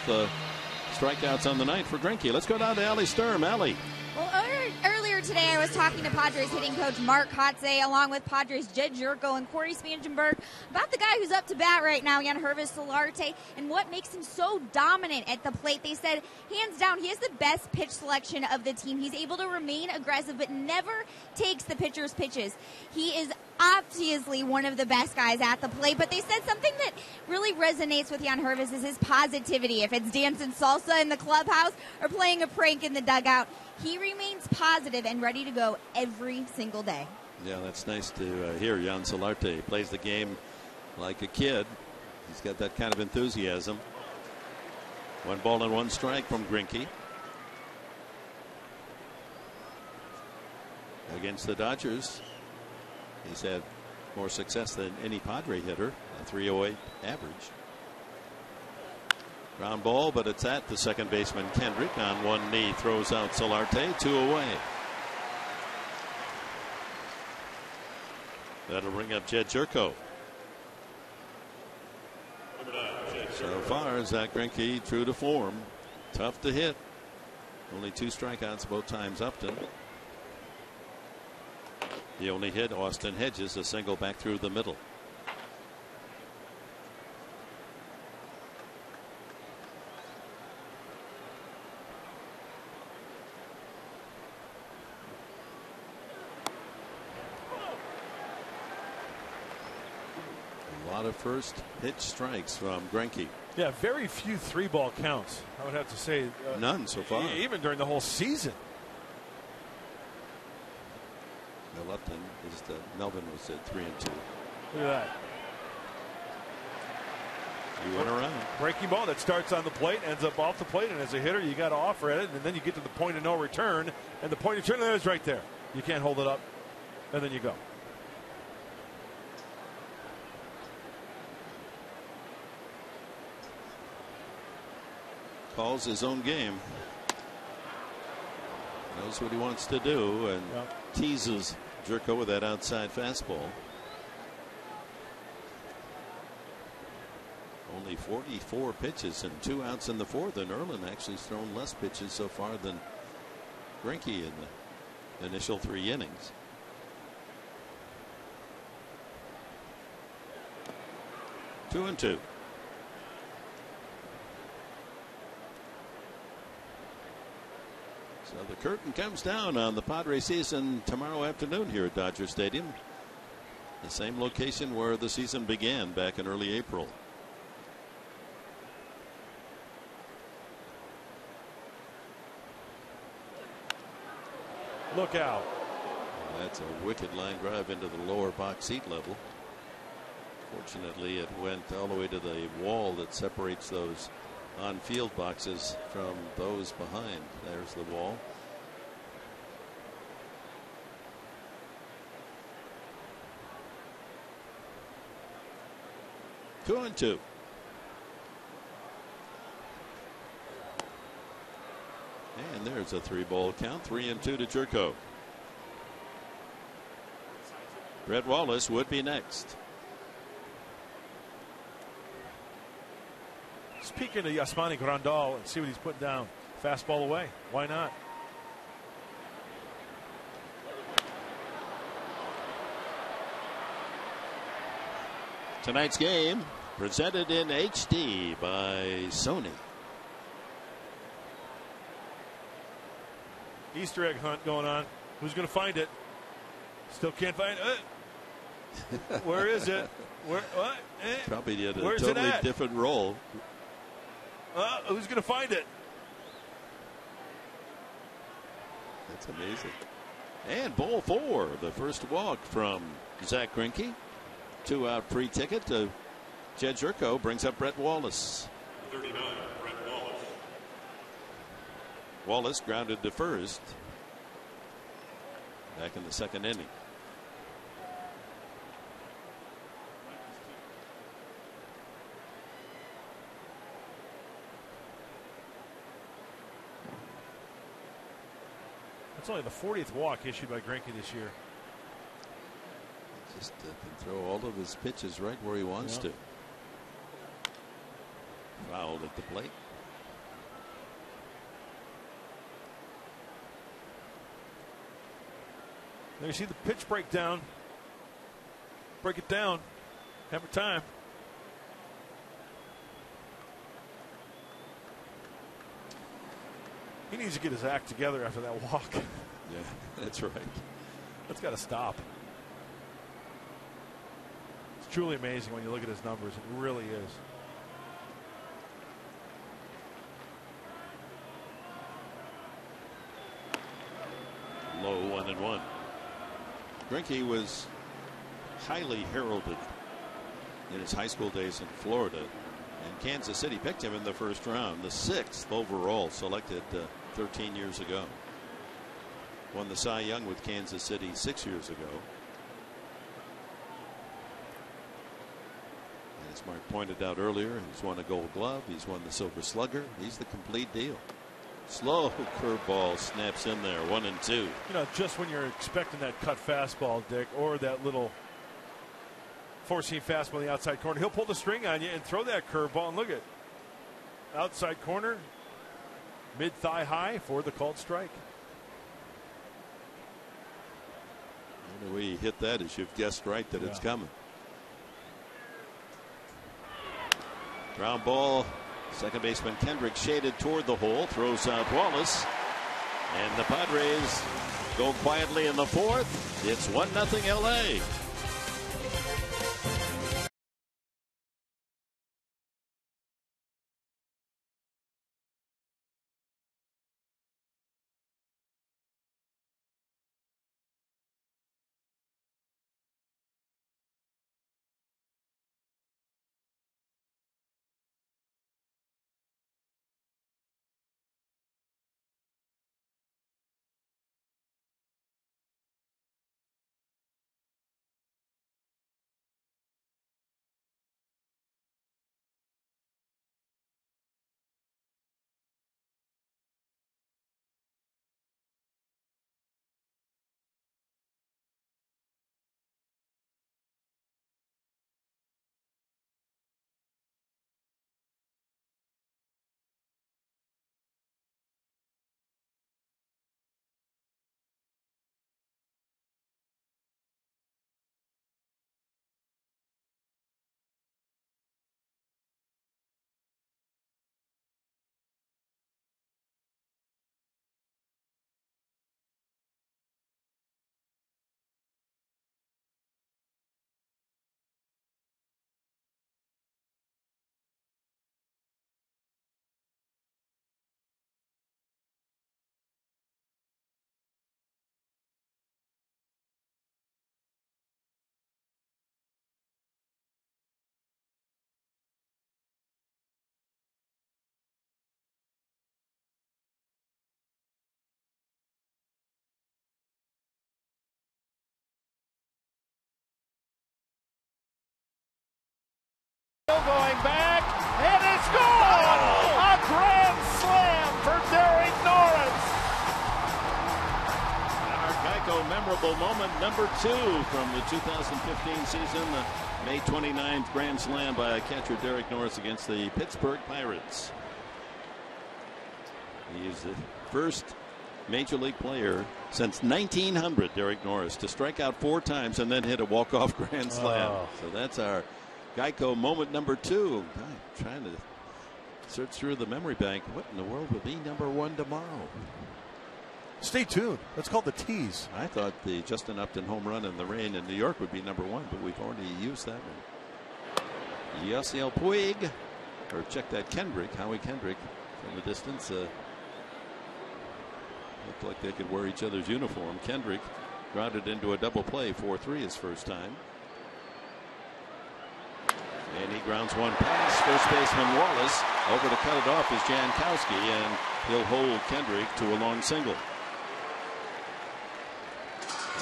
strikeouts on the night for Greinke. Let's go down to Allie Sturm. Allie. Well, earlier today I was talking to Padres hitting coach Mark Kotze along with Padres Jed Jerko and Corey Spangenberg about the guy who's up to bat right now, Yangervis Solarte, and what makes him so dominant at the plate. They said, hands down, he has the best pitch selection of the team. He's able to remain aggressive but never takes the pitcher's pitches. He is obviously one of the best guys at the plate, but they said something that really resonates with Jan Hervis is his positivity. If it's dancing salsa in the clubhouse or playing a prank in the dugout, he remains positive and ready to go every single day. Yeah, that's nice to hear. Jan Solarte plays the game like a kid. He's got that kind of enthusiasm. 1 ball and 1 strike from Greinke. Against the Dodgers, he's had more success than any Padre hitter, a 308 average. Ground ball, but it's at the second baseman Kendrick. On one knee, throws out Solarte, 2 away. That'll bring up Jed Jerko. So far, Zach Greinke true to form. Tough to hit. Only 2 strikeouts both times Upton. He only hit Austin Hedges, a single back through the middle. A lot of first pitch strikes from Greinke. Yeah, very few 3-ball counts, I would have to say. None so far. Even during the whole season. Upton is Melvin was at 3-2. Look at that. He went around. Breaking ball that starts on the plate, ends up off the plate, and as a hitter, you got to offer at it, and then you get to the point of no return, and the point of return is right there. You can't hold it up, and then you go. Calls his own game. Knows what he wants to do, and teases Jerko with that outside fastball. Only 44 pitches and 2 outs in the 4th, and Erlin actually has thrown less pitches so far than Greinke in the initial 3 innings. Two and two. So the curtain comes down on the Padres season tomorrow afternoon here at Dodger Stadium. The same location where the season began back in early April. Look out. That's a wicked line drive into the lower box seat level. Fortunately, it went all the way to the wall that separates those on-field boxes from those behind. There's the wall. Two and two. And there's a 3-ball count. 3-2 to Jerko. Brett Wallace would be next. Speaking of Yasmani Grandal, and see what he's putting down. Fastball away. Why not? Tonight's game presented in HD by Sony. Easter egg hunt going on. Who's going to find it? Still can't find it. Where is it? Where? What? Probably did a Where's totally it at? different role. Who's going to find it? That's amazing. And ball 4, the first walk from Zach Greinke. 2-out free ticket to Jed Jerko brings up Brett Wallace. 39, Brett Wallace. Wallace grounded to first back in the 2nd inning. That's only the 40th walk issued by Greinke this year. Just can throw all of his pitches right where he wants to. Fouled at the plate. There you see the pitch breakdown. Break it down. Have a time. He needs to get his act together after that walk. Yeah, that's right. That's got to stop. truly amazing when you look at his numbers. It really is. Low 1-1. Greinke was highly heralded in his high school days in Florida, and Kansas City picked him in the first round, the 6th overall, selected 13 years ago. Won the Cy Young with Kansas City 6 years ago. And as Mark pointed out earlier, he's won a Gold Glove, he's won the Silver Slugger, he's the complete deal. Slow curveball snaps in there, 1-2. You know, just when you're expecting that cut fastball, Dick, or that little four-seam fastball in the outside corner, he'll pull the string on you and throw that curveball. And look at outside corner, mid-thigh high for the called strike. The way you hit that is you've guessed right that it's coming. Ground ball. Second baseman Kendrick shaded toward the hole, throws out Wallace, and the Padres go quietly in the 4th. It's 1-0 LA. Going back, and it's gone! A grand slam for Derek Norris. Our Geico memorable moment number 2 from the 2015 season, the May 29th grand slam by catcher Derek Norris against the Pittsburgh Pirates. He is the first major league player since 1900, Derek Norris, to strike out 4 times and then hit a walk-off grand slam. So that's our Geico moment number 2. I'm trying to search through the memory bank. What in the world would be number 1 tomorrow? Stay tuned. That's called the tease. I thought the Justin Upton home run in the rain in New York would be number 1, but we've already used that one. Yasiel Puig, or check that, Kendrick, Howie Kendrick from the distance. Looked like they could wear each other's uniform. Kendrick grounded into a double play, 4-3 his first time. And he grounds one pass. First baseman Wallace over to cut it off is Jankowski, and he'll hold Kendrick to a long single.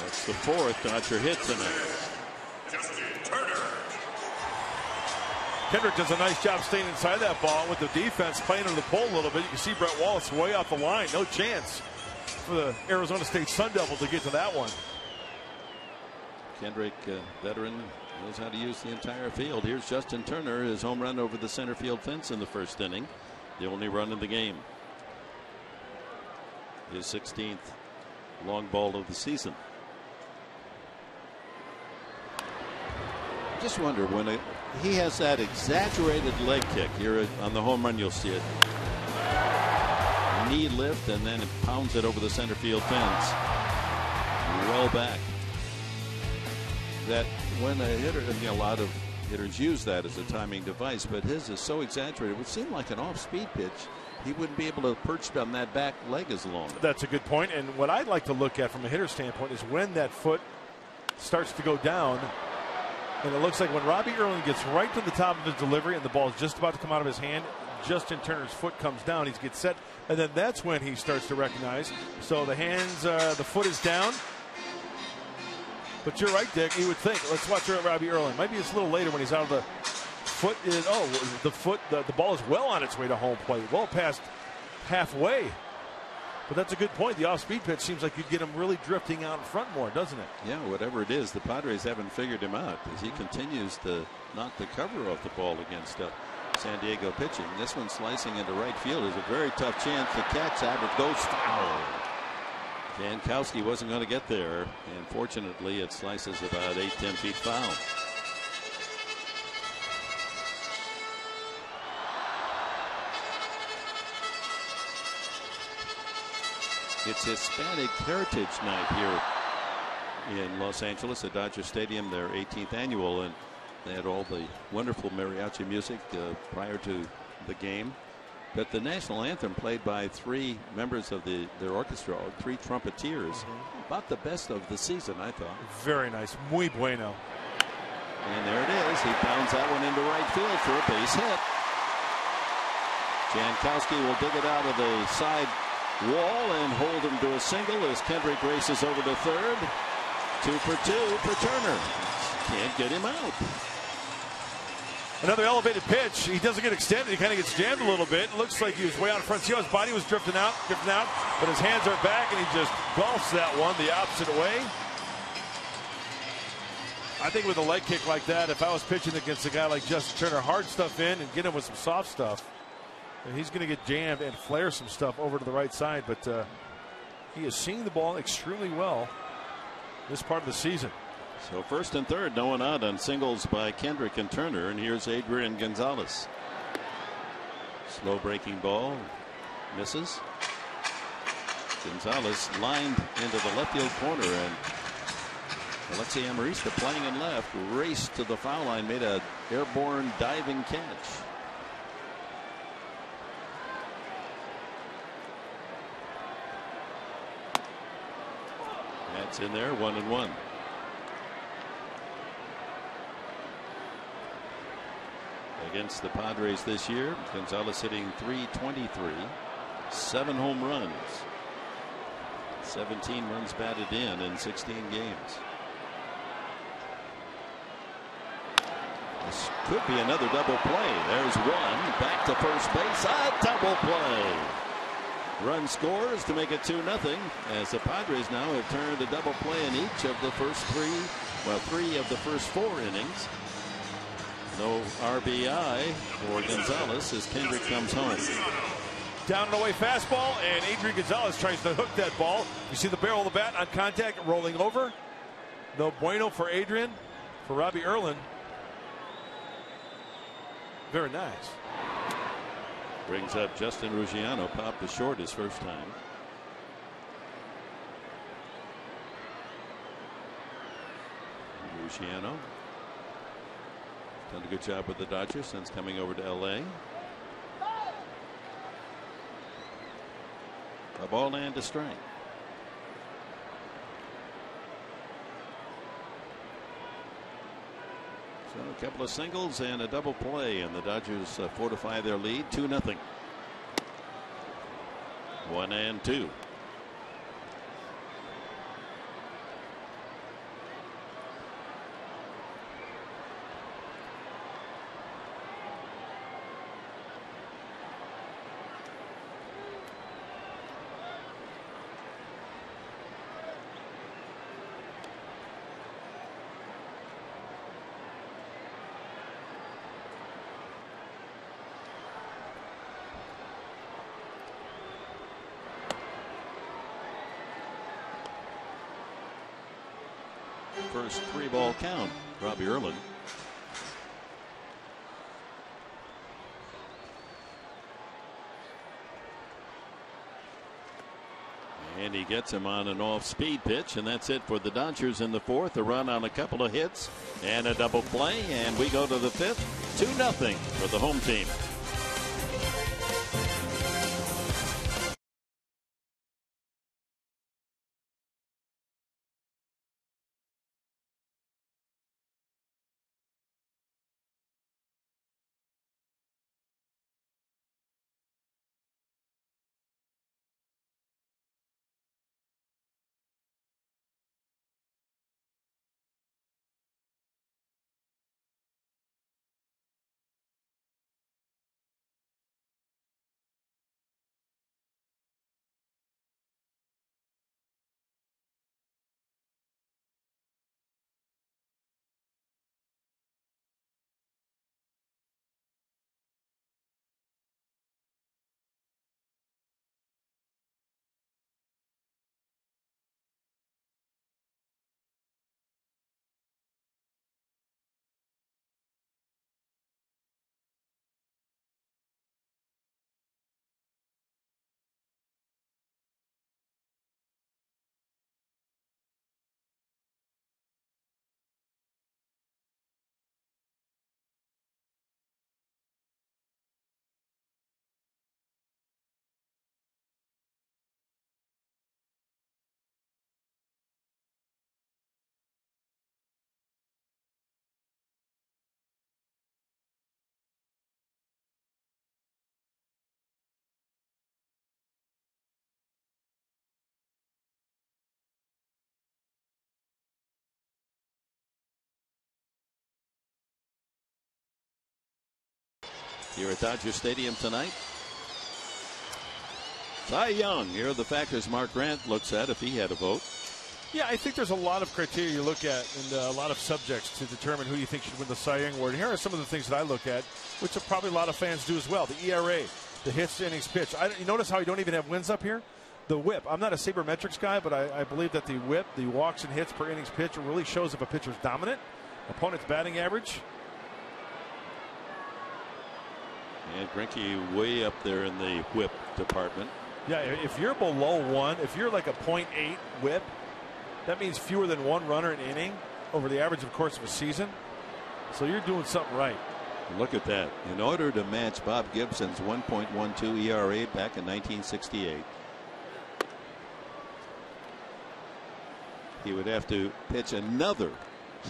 That's the 4th Dodger hit tonight. Kendrick does a nice job staying inside that ball with the defense playing under the pole a little bit. You can see Brett Wallace way off the line. No chance for the Arizona State Sun Devils to get to that one. Kendrick, veteran, knows how to use the entire field. Here's Justin Turner, his home run over the center field fence in the first inning, the only run in the game. His 16th long ball of the season. Just wonder when he has that exaggerated leg kick here on the home run, you'll see it. Knee lift, and then it pounds it over the center field fence. Well back. that when a hitter, a lot of hitters use that as a timing device, but his is so exaggerated. It would seem like an off-speed pitch. He wouldn't be able to perch on that back leg as long. That's a good point. And what I'd like to look at from a hitter standpoint is when that foot starts to go down. And it looks like when Robbie Erlin gets right to the top of his delivery and the ball is just about to come out of his hand, Justin Turner's foot comes down. He gets set, and then that's when he starts to recognize. So the foot is down. But you're right, Dick. You would think. Let's watch Robbie Erlin. Maybe it's a little later when he's out of the foot. The ball is well on its way to home plate. Well past halfway. But that's a good point. The off-speed pitch seems like you'd get him really drifting out in front more, doesn't it? Yeah, whatever it is, the Padres haven't figured him out as he continues to knock the cover off the ball against San Diego pitching. This one slicing into right field is a very tough chance to catch that. It goes foul. Jankowski wasn't going to get there, and fortunately it slices about 8-10 feet foul. It's Hispanic Heritage Night here in Los Angeles at Dodger Stadium, their 18th annual, and they had all the wonderful mariachi music prior to the game. But the national anthem played by 3 members of their orchestra, 3 trumpeters, about the best of the season, I thought. Very nice. Muy bueno. And there it is. He pounds that one into right field for a base hit. Jankowski will dig it out of the side wall and hold him to a single as Kendrick races over to third. 2 for 2 for Turner. Can't get him out. Another elevated pitch. He doesn't get extended. He kind of gets jammed a little bit. It looks like he was way out in front. See how his body was drifting out, but his hands are back, and he just golfs that one the opposite way. I think with a leg kick like that, if I was pitching against a guy like Justin Turner, hard stuff in and get him with some soft stuff, and he's going to get jammed and flare some stuff over to the right side. But he is seeing the ball extremely well this part of the season. So first and third, no one out on singles by Kendrick and Turner. And here's Adrian Gonzalez. Slow breaking ball. Misses. Gonzalez lined into the left field corner. And Alexi Amarista playing in left. Raced to the foul line. Made an airborne diving catch. That's in there. 1-1. Against the Padres this year, Gonzalez hitting .323, 7 home runs, 17 runs batted in 16 games. This could be another double play. There's one back to first base. A double play. Run scores to make it 2-0 as the Padres now have turned a double play in each of the first 3 of the first 4 innings. No RBI for Gonzalez as Kendrick comes home. Down and away fastball, and Adrian Gonzalez tries to hook that ball. You see the barrel of the bat on contact, rolling over. No bueno for Adrian. For Robbie Erlin. Very nice. Brings up Justin Ruggiano, popped the short his first time. Ruggiano done a good job with the Dodgers since coming over to LA. A ball and a strike. So a couple of singles and a double play, and the Dodgers fortify their lead 2-0. 1-2. First 3-ball count, Robbie Erlin. And he gets him on an off-speed pitch, and that's it for the Dodgers in the fourth. A run on a couple of hits and a double play, and we go to the fifth. 2-0 for the home team. Here at Dodger Stadium tonight. Cy Young, here are the factors Mark Grant looks at if he had a vote. Yeah, I think there's a lot of criteria you look at and a lot of subjects to determine who you think should win the Cy Young Award. Here are some of the things that I look at, which probably a lot of fans do as well. The ERA, the hits to innings pitched. You notice how you don't even have wins up here? The whip. I'm not a sabermetrics guy, but I believe that the whip, the walks and hits per innings pitched, really shows if a pitcher's dominant. Opponent's batting average. And Greinke way up there in the whip department. Yeah, if you're below 1, if you're like a .8 whip, that means fewer than 1 runner an inning over the average of course of a season. So you're doing something right. Look at that. In order to match Bob Gibson's 1.12 ERA back in 1968, he would have to pitch another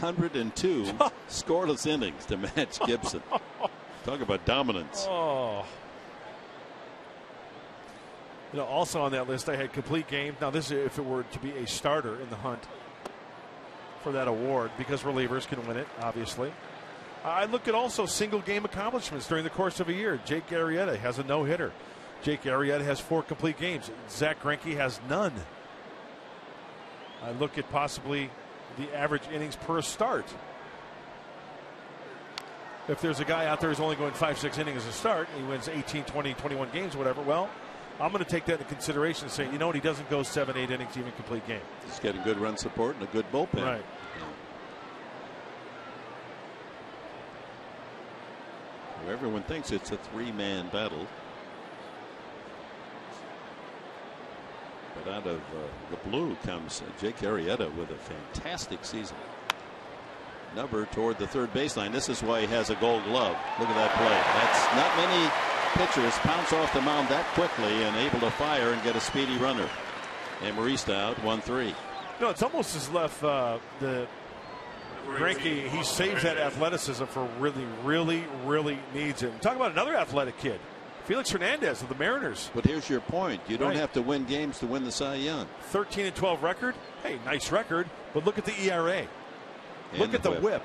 102 scoreless innings to match Gibson. Talk about dominance. Oh. You know, also on that list, I had complete games. Now, this is if it were to be a starter in the hunt for that award, because relievers can win it, obviously. I look at also single game accomplishments during the course of a year. Jake Arrieta has a no-hitter. Jake Arrieta has 4 complete games. Zach Greinke has none. I look at possibly the average innings per start. If there's a guy out there who's only going 5-6 innings as a start, he wins 18, 20, 21 games, whatever, well, I'm going to take that into consideration and say, you know what, he doesn't go 7, 8 innings, even complete game. He's getting good run support and a good bullpen. Right. Well, everyone thinks it's a 3-man battle. But out of the blue comes Jake Arrieta with a fantastic season. Number toward the third baseline. This is why he has a Gold Glove. Look at that play. That's not many pitchers pounce off the mound that quickly and able to fire and get a speedy runner. And Marista out 1-3. No, it's almost as if the Greinke, he saves that athleticism for really needs it. Talk about another athletic kid, Felix Hernandez of the Mariners. But here's your point. You don't have to win games to win the Cy Young. 13-12 record. Hey, nice record. But look at the ERA. Look at the whip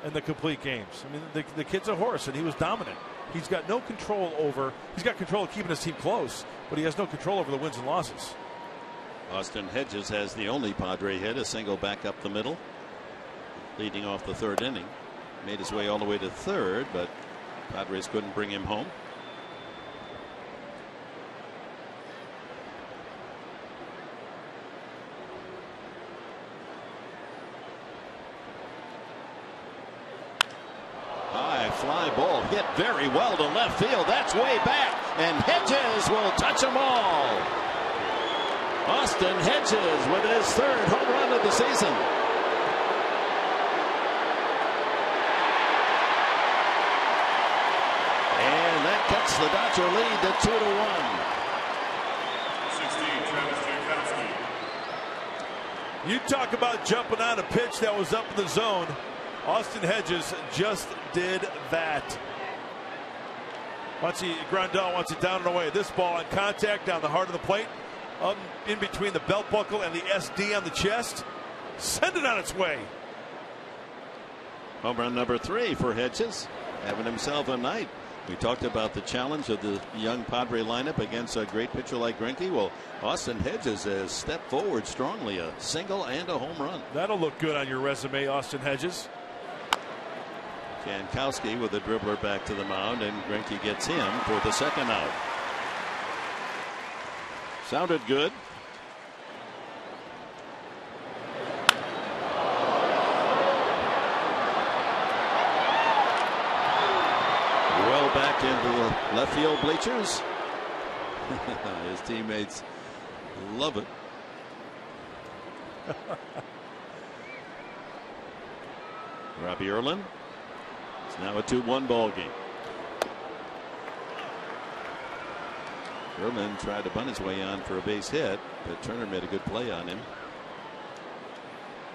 and the complete games. I mean, the kid's a horse, and he was dominant. He's got no control over. He's got control of keeping his team close, but he has no control over the wins and losses. Austin Hedges has the only Padre hit, a single back up the middle, leading off the third inning. Made his way all the way to third, but Padres couldn't bring him home. Fly ball hit very well to left field. That's way back, and Hedges will touch them all. Austin Hedges with his 3rd home run of the season. And that cuts the Dodger lead to 2-1. 16, Travis Jankowski. You talk about jumping on a pitch that was up in the zone. Austin Hedges just did that. Grandal wants it down and away. This ball on contact down the heart of the plate, up in between the belt buckle and the SD on the chest. Send it on its way. Home run number 3 for Hedges, having himself a night. We talked about the challenge of the young Padre lineup against a great pitcher like Greinke. Well, Austin Hedges has stepped forward strongly, a single and a home run. That'll look good on your resume, Austin Hedges. Jankowski with a dribbler back to the mound, and Greinke gets him for the 2nd out. Sounded good. Well back into the left field bleachers. His teammates love it. Robbie Erlin. It's now a 2-1 ball game. Erlin tried to bunt his way on for a base hit, but Turner made a good play on him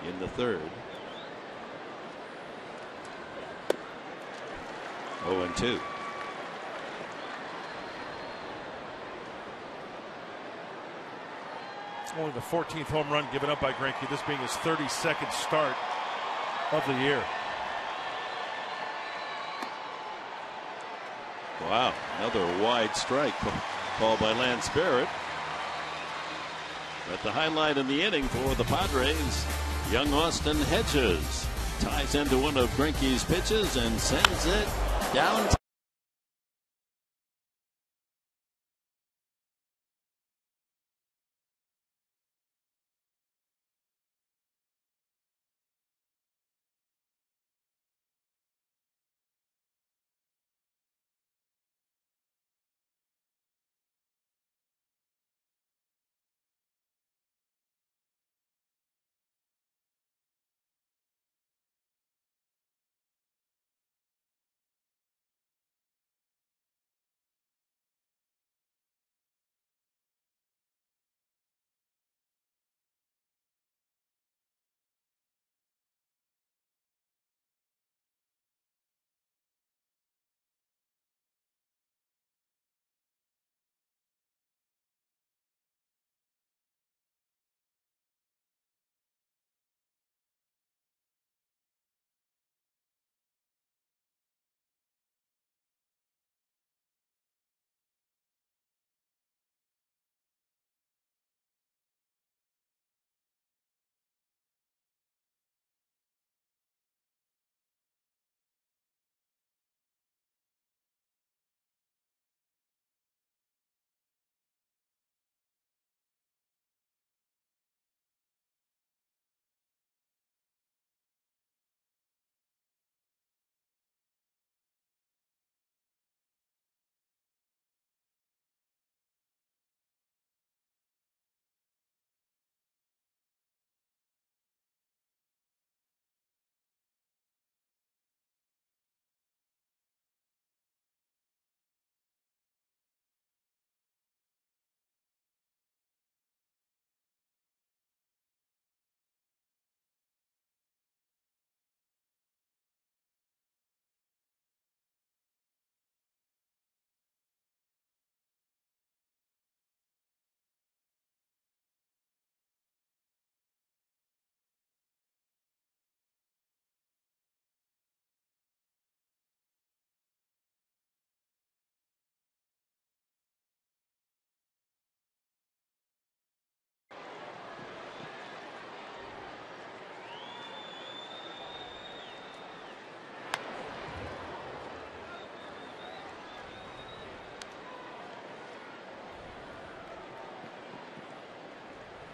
in the 3rd. 0-2. Only the 14th home run given up by Greinke, this being his 32nd start of the year. Wow, another wide strike called by Lance Barrett. But the highlight in the inning for the Padres, young Austin Hedges ties into one of Greinke's pitches and sends it down.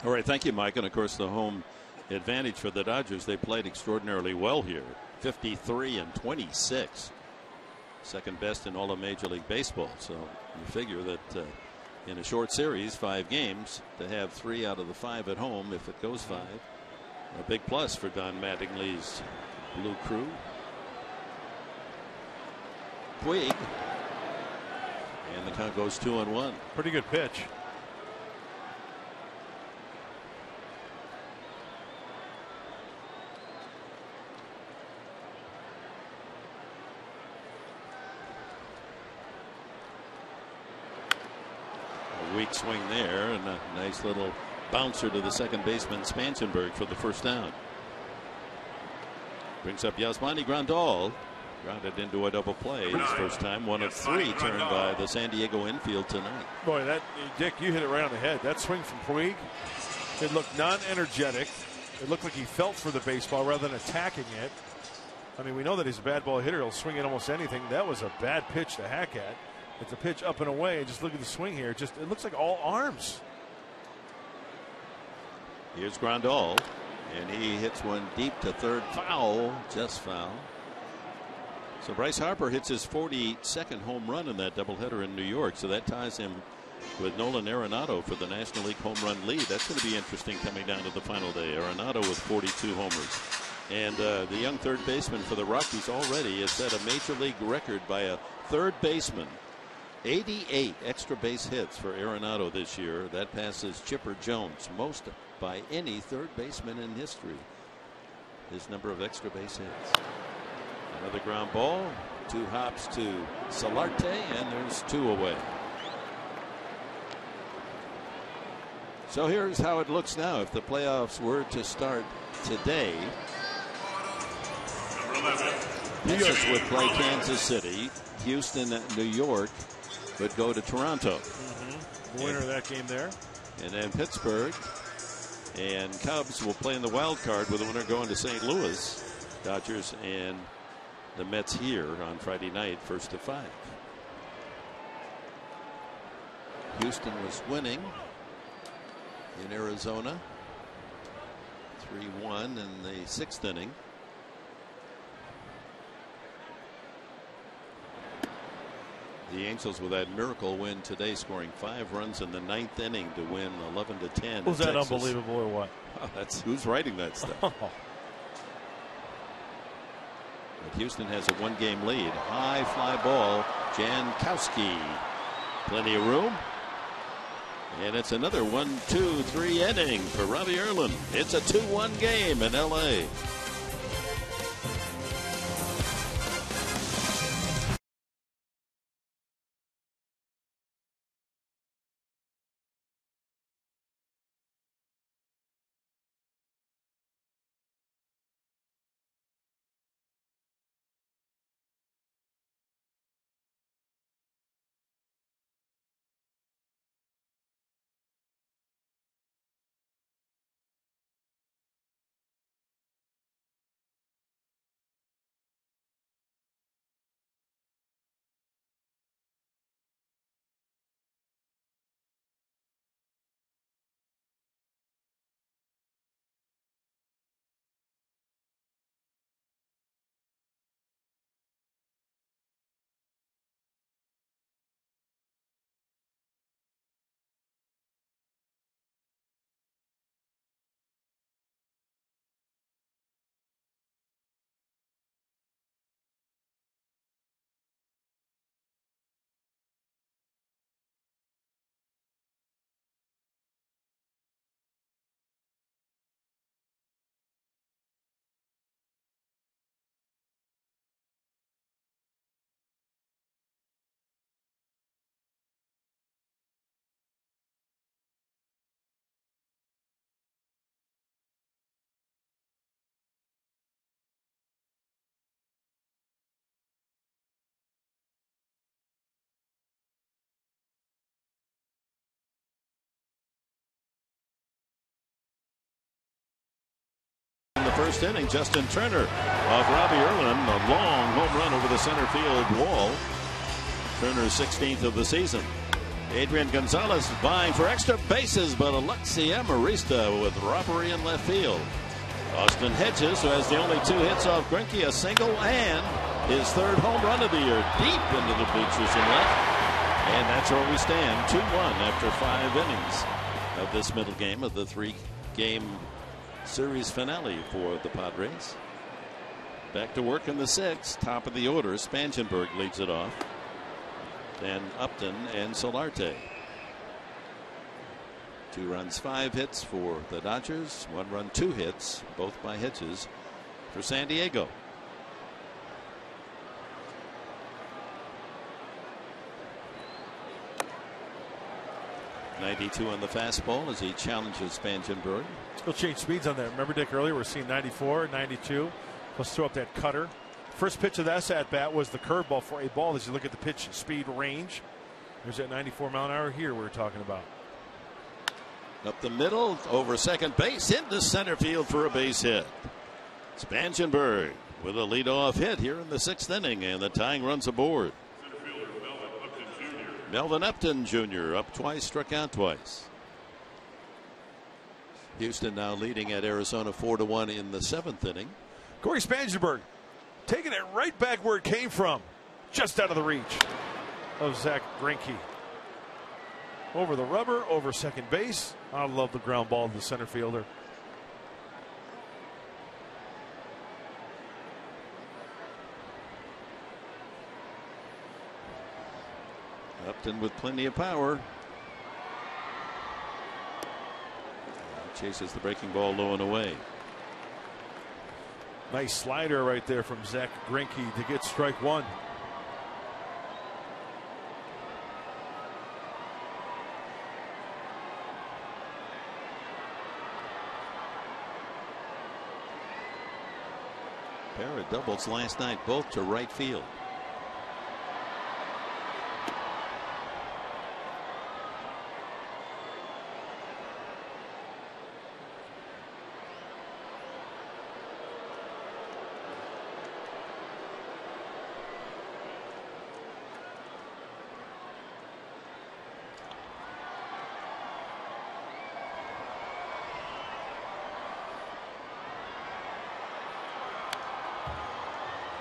All right, thank you, Mike. And of course, the home advantage for the Dodgers. They played extraordinarily well here. 53-26, second best in all of Major League Baseball. So you figure that in a short series, 5 games, to have 3 out of the 5 at home if it goes 5. A big plus for Don Mattingly's Blue Crew. Puig. And the count goes 2-1. Pretty good pitch. A weak swing there, and a nice little bouncer to the second baseman Spangenberg for the first down. Brings up Yasmani Grandal. Grounded into a double play his first time. 1 of 3 turned by the San Diego infield tonight. Boy, that Dick, you hit it right on the head. That swing from Puig, it looked non-energetic. It looked like he felt for the baseball rather than attacking it. I mean, we know that he's a bad ball hitter. He'll swing at almost anything. That was a bad pitch to hack at. It's a pitch up and away. Just look at the swing here. Just it looks like all arms. Here's Grandal, and he hits one deep to third. Foul, just foul. So Bryce Harper hits his 42nd home run in that doubleheader in New York. So that ties him with Nolan Arenado for the National League home run lead. That's going to be interesting coming down to the final day. Arenado with 42 homers. And the young third baseman for the Rockies already has set a major league record by a third baseman. 88 extra base hits for Arenado this year. That passes Chipper Jones, most by any third baseman in history. His number of extra base hits. Another ground ball, 2 hops to Solarte, and there's 2 away. So here's how it looks now. If the playoffs were to start today, Texas would play Kansas City. Houston, New York would go to Toronto. The winner of that game there. And then Pittsburgh and Cubs will play in the wild card with the winner going to St. Louis. Dodgers and the Mets here on Friday night, 1 to 5. Houston was winning in Arizona 3-1 in the 6th inning. The Angels with that miracle win today, scoring 5 runs in the 9th inning to win 11-10. Was that unbelievable or what? Oh, that's who's writing that stuff. But Houston has a 1-game lead. High fly ball. Jankowski. Plenty of room. And it's another 1-2-3 inning for Robbie Erlin. It's a 2-1 game in L.A. In the first inning, Justin Turner of Robbie Erlin, a long home run over the center field wall. Turner's 16th of the season. Adrian Gonzalez vying for extra bases, but Alexi Amarista with robbery in left field. Austin Hedges, who has the only 2 hits off Greinke, a single, and his 3rd home run of the year, deep into the bleachers in left. And that's where we stand, 2-1 after 5 innings of this middle game of the 3-game series finale for the Padres. Back to work in the 6th, top of the order. Spangenberg leads it off. Then Upton and Solarte. 2 runs, 5 hits for the Dodgers. 1 run, 2 hits, both by Hedges for San Diego. .92 on the fastball as he challenges Spangenberg. He'll change speeds on that. Remember, Dick, earlier we're seeing 94, 92. Let's throw up that cutter. First pitch of that at bat was the curveball for a ball. As you look at the pitch speed range, there's that 94 mile an hour here we were talking about. Up the middle, over second base, into center field for a base hit. Spangenberg with a leadoff hit here in the 6th inning, and the tying runs aboard. Melvin Upton Jr. up twice, struck out twice. Houston now leading at Arizona 4-1 in the 7th inning. Corey Spangenberg taking it right back where it came from, just out of the reach of Zach Greinke. Over the rubber, over second base. I love the ground ball to the center fielder. Upton with plenty of power. Chases the breaking ball low and away. Nice slider right there from Zach Greinke to get strike 1. Pair of doubles last night, both to right field.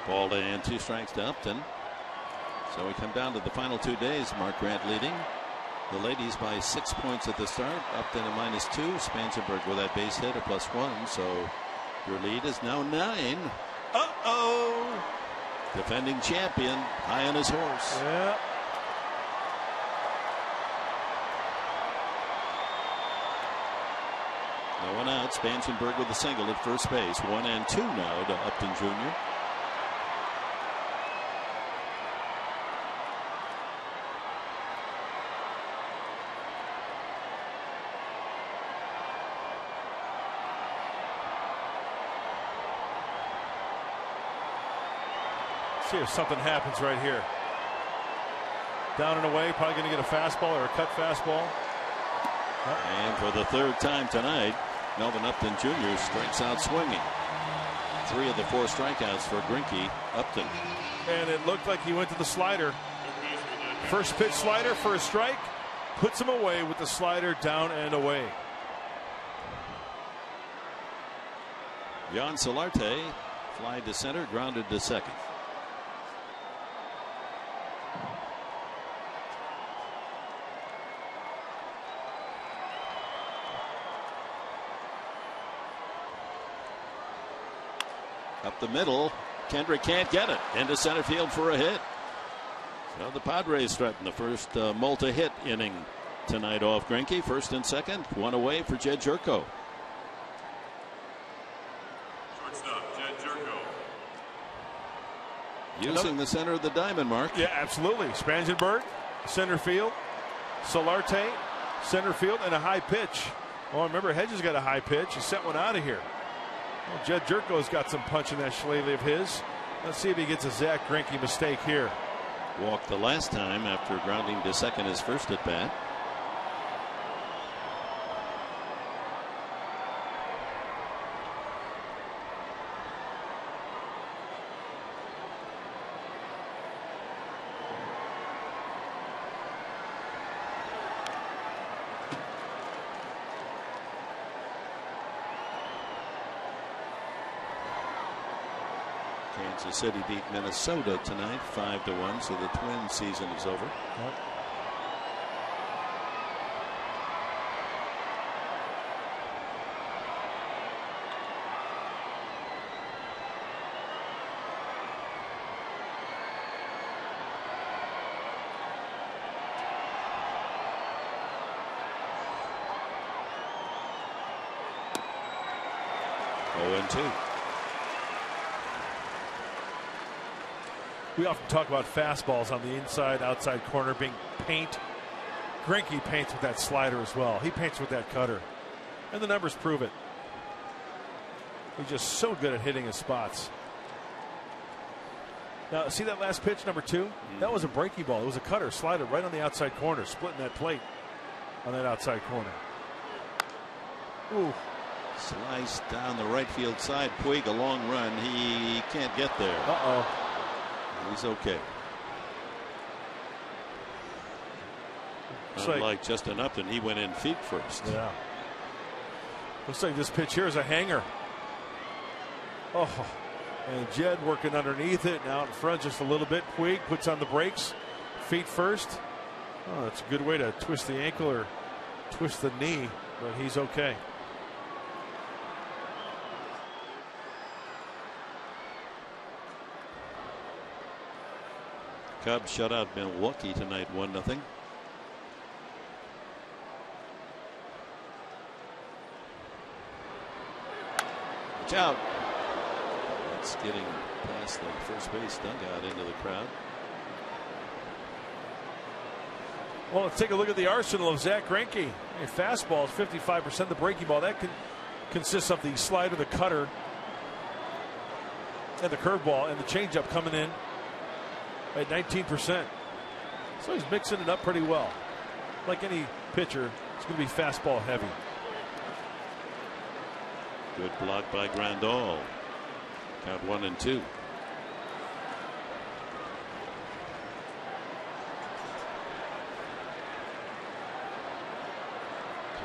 Ball and 2 strikes to Upton. So we come down to the final 2 days. Mark Grant leading the ladies by 6 points at the start. Upton a -2. Spangenberg with that base hit a +1. So your lead is now 9. Uh-oh. Defending champion high on his horse. Yeah. No one out. Spangenberg with a single at first base. 1 and 2 now to Upton Jr. See if something happens right here. Down and away, probably going to get a fastball or a cut fastball. And for the 3rd time tonight, Melvin Upton Jr. strikes out swinging. 3 of the 4 strikeouts for Greinke. Upton. And it looked like he went to the slider. First pitch slider for a strike. Puts him away with the slider down and away. Jan Solarte fly to center, grounded to second. Up the middle, Kendrick can't get it. Into center field for a hit. So the Padres threaten the first multi-hit inning tonight off Greinke. 1st and 2nd, 1 away for Jed Jerko. Shortstop, Jed Jerko. Using the center of the diamond, Mark. Yeah, absolutely. Spangenberg, center field. Solarte, center field, and a high pitch. Oh, remember, Hedges got a high pitch. He sent one out of here. Well, Jed Jerko's got some punch in that shillelagh of his. Let's see if he gets a Zach Greinke mistake here. Walked the last time after grounding to second his first at bat. Kansas City beat Minnesota tonight 5-1, so the Twins season is over. Yep. 0-2. We often talk about fastballs on the inside, outside corner being paint. Greinke paints with that slider as well. He paints with that cutter. And the numbers prove it. He's just so good at hitting his spots. Now, see that last pitch, number 2? That was a breaking ball. It was a cutter, slider right on the outside corner, splitting that plate on that outside corner. Ooh. Slice down the right field side. Puig, a long run. He can't get there. Uh-oh. He's okay. Unlike Justin Upton, he went in feet first. Yeah. Looks like this pitch here is a hanger. Oh, and Jed working underneath it and out in front just a little bit. Puig puts on the brakes, feet first. Oh, that's a good way to twist the ankle or twist the knee, but he's okay. Cubs shut out Milwaukee tonight 1-0. Watch out. It's getting past the first base dugout into the crowd. Well, let's take a look at the arsenal of Zach Greinke. A fastball is 55% the breaking ball. That consists of the slider, the cutter, and the curveball, and the changeup coming in at 19%. So he's mixing it up pretty well. Like any pitcher, it's going to be fastball heavy. Good block by Grandal. Count 1-2. So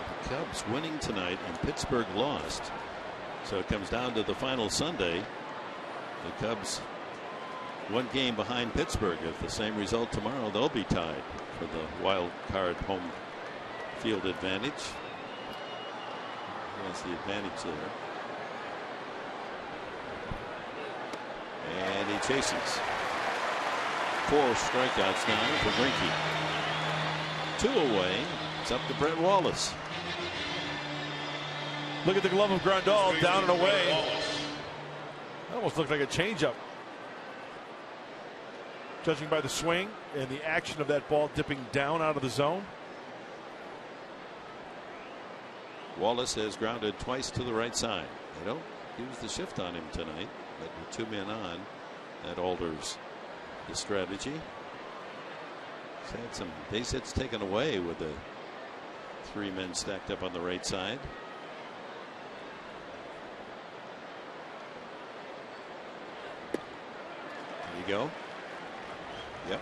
the Cubs winning tonight and Pittsburgh lost. So it comes down to the final Sunday. The Cubs 1 game behind Pittsburgh. If the same result tomorrow, they'll be tied for the wild card home field advantage. That's the advantage there. And he chases. 4 strikeouts now for Greinke. 2 away. It's up to Brett Wallace. Look at the glove of Grandal, down and away. That almost looked like a changeup. Judging by the swing and the action of that ball dipping down out of the zone. Wallace has grounded twice to the right side. They don't use the shift on him tonight, but with 2 men on, that alters the strategy. He's had some base hits taken away with the 3 men stacked up on the right side. There you go. Yep.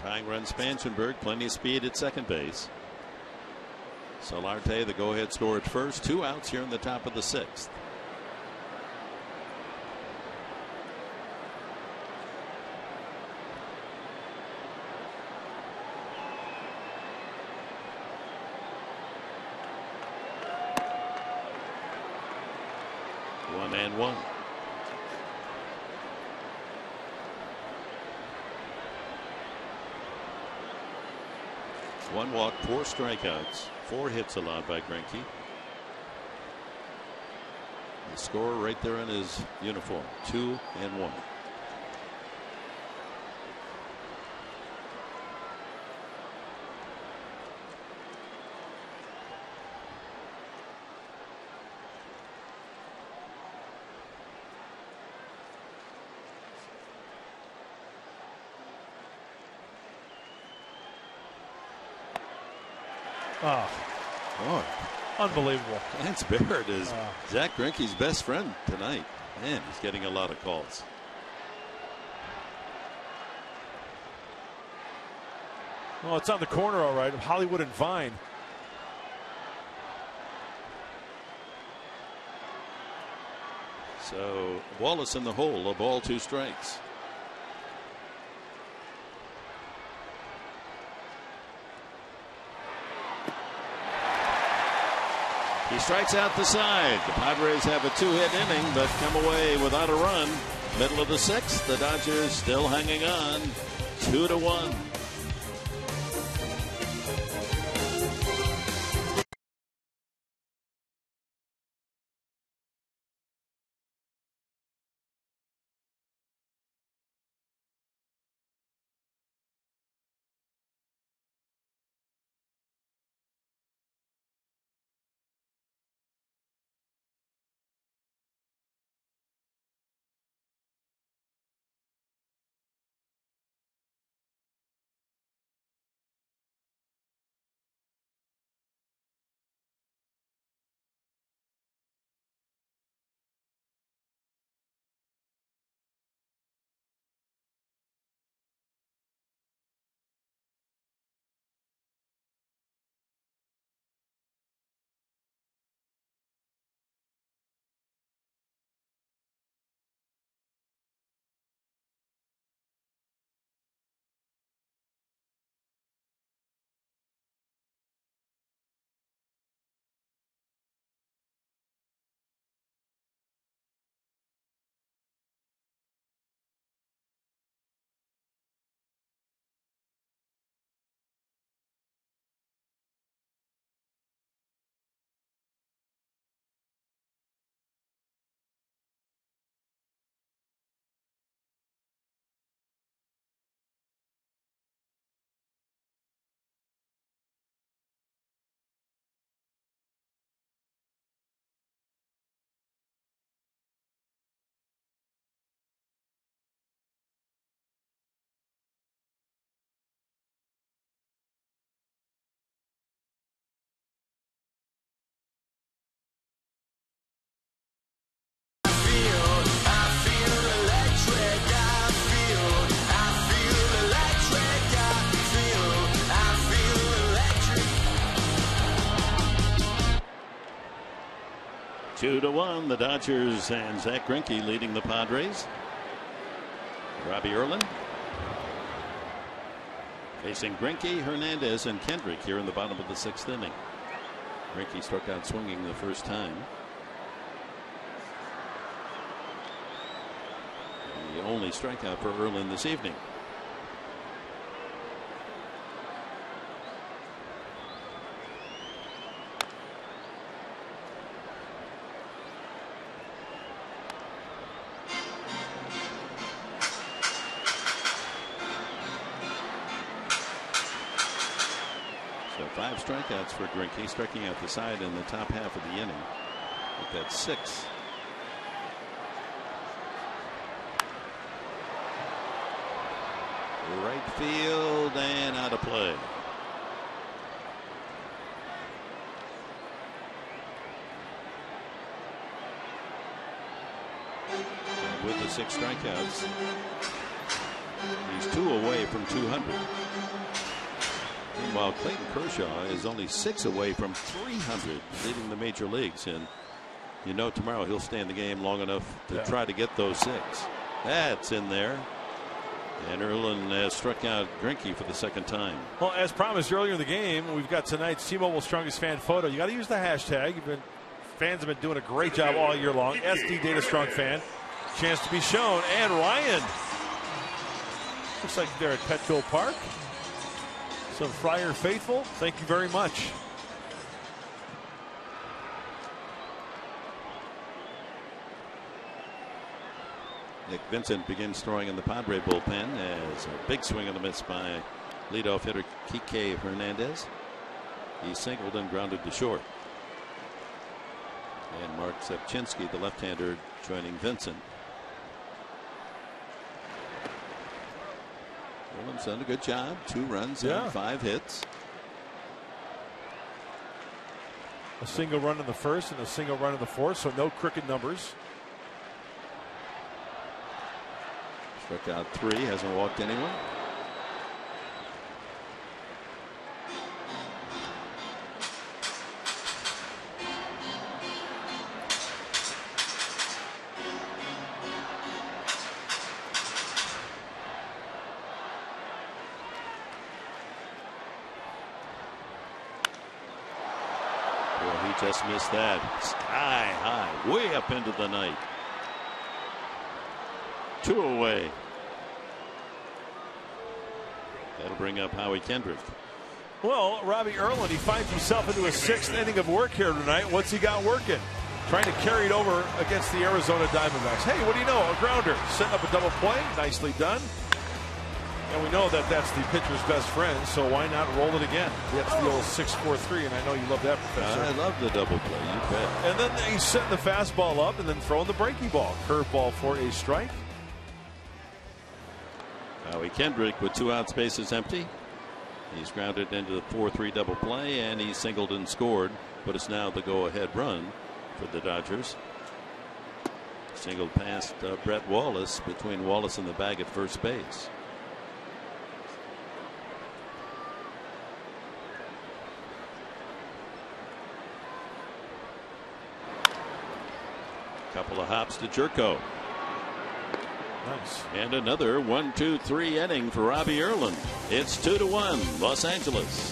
Tying run Spanssenberg, plenty of speed at second base. Solarte the go-ahead score at first. 2 outs here in the top of the 6th. One and one. One walk, 4 strikeouts, 4 hits allowed by Greinke. The score right there in his uniform, 2 and 1. Oh, boy. Unbelievable. Lance Barrett is Zach Greinke's best friend tonight. Man, he's getting a lot of calls. Well, it's on the corner, all right, of Hollywood and Vine. So Wallace in the hole, a ball, 2 strikes. He strikes out the side. The Padres have a 2-hit inning, but come away without a run. Middle of the 6th, the Dodgers still hanging on, 2-1. 2-1. The Dodgers and Zach Greinke leading the Padres. Robbie Erlin facing Greinke, Hernandez, and Kendrick here in the bottom of the 6th inning. Greinke struck out swinging the first time. The only strikeout for Erlin this evening. So 5 strikeouts for Greinke, striking out the side in the top half of the inning. That's 6. Right field and out of play. And with the 6 strikeouts, he's 2 away from 200. Meanwhile, Clayton Kershaw is only 6 away from 300, leading the major leagues. And you know tomorrow he'll stay in the game long enough to try to get those 6. That's in there. And Erlin has struck out Greinke for the 2nd time. Well, as promised earlier in the game, we've got tonight's T-Mobile Strongest Fan photo. You got to use the hashtag. Fans have been doing a great job all year long. SD Data Strong Fan. Chance to be shown. And Ryan. Looks like they're at Petco Park. Some Friar faithful. Thank you very much. Nick Vincent begins throwing in the Padre bullpen as a big swing and a miss by leadoff hitter Kike Hernandez. He singled and grounded to short. And Mark Sepchinski, the left-hander, joining Vincent. Erlin's done a good job. 2 runs and 5 hits. A single run in the 1st and a single run in the 4th, so no crooked numbers. Struck out 3, hasn't walked anyone. Boy, he just missed that. Sky high, way up into the night. 2 away. That'll bring up Howie Kendrick. Well, Robbie Erlin, he finds himself into his 6th inning of work here tonight. What's he got working? Trying to carry it over against the Arizona Diamondbacks. Hey, what do you know? A grounder. Setting up a double play. Nicely done. And we know that that's the pitcher's best friend, so why not roll it again? That's the old 6-4-3, and I know you love that, Professor. I love the double play. You bet. And then he's setting the fastball up and then throwing the breaking ball. Curveball for a strike. Howie Kendrick with 2 outs, bases empty. He's grounded into the 4-3 double play, and he singled and scored. But it's now the go-ahead run for the Dodgers. Singled past Brett Wallace, between Wallace and the bag at first base. Couple of hops to Jerko. Nice. And another 1-2-3 inning for Robbie Erlin. It's 2-1 Los Angeles.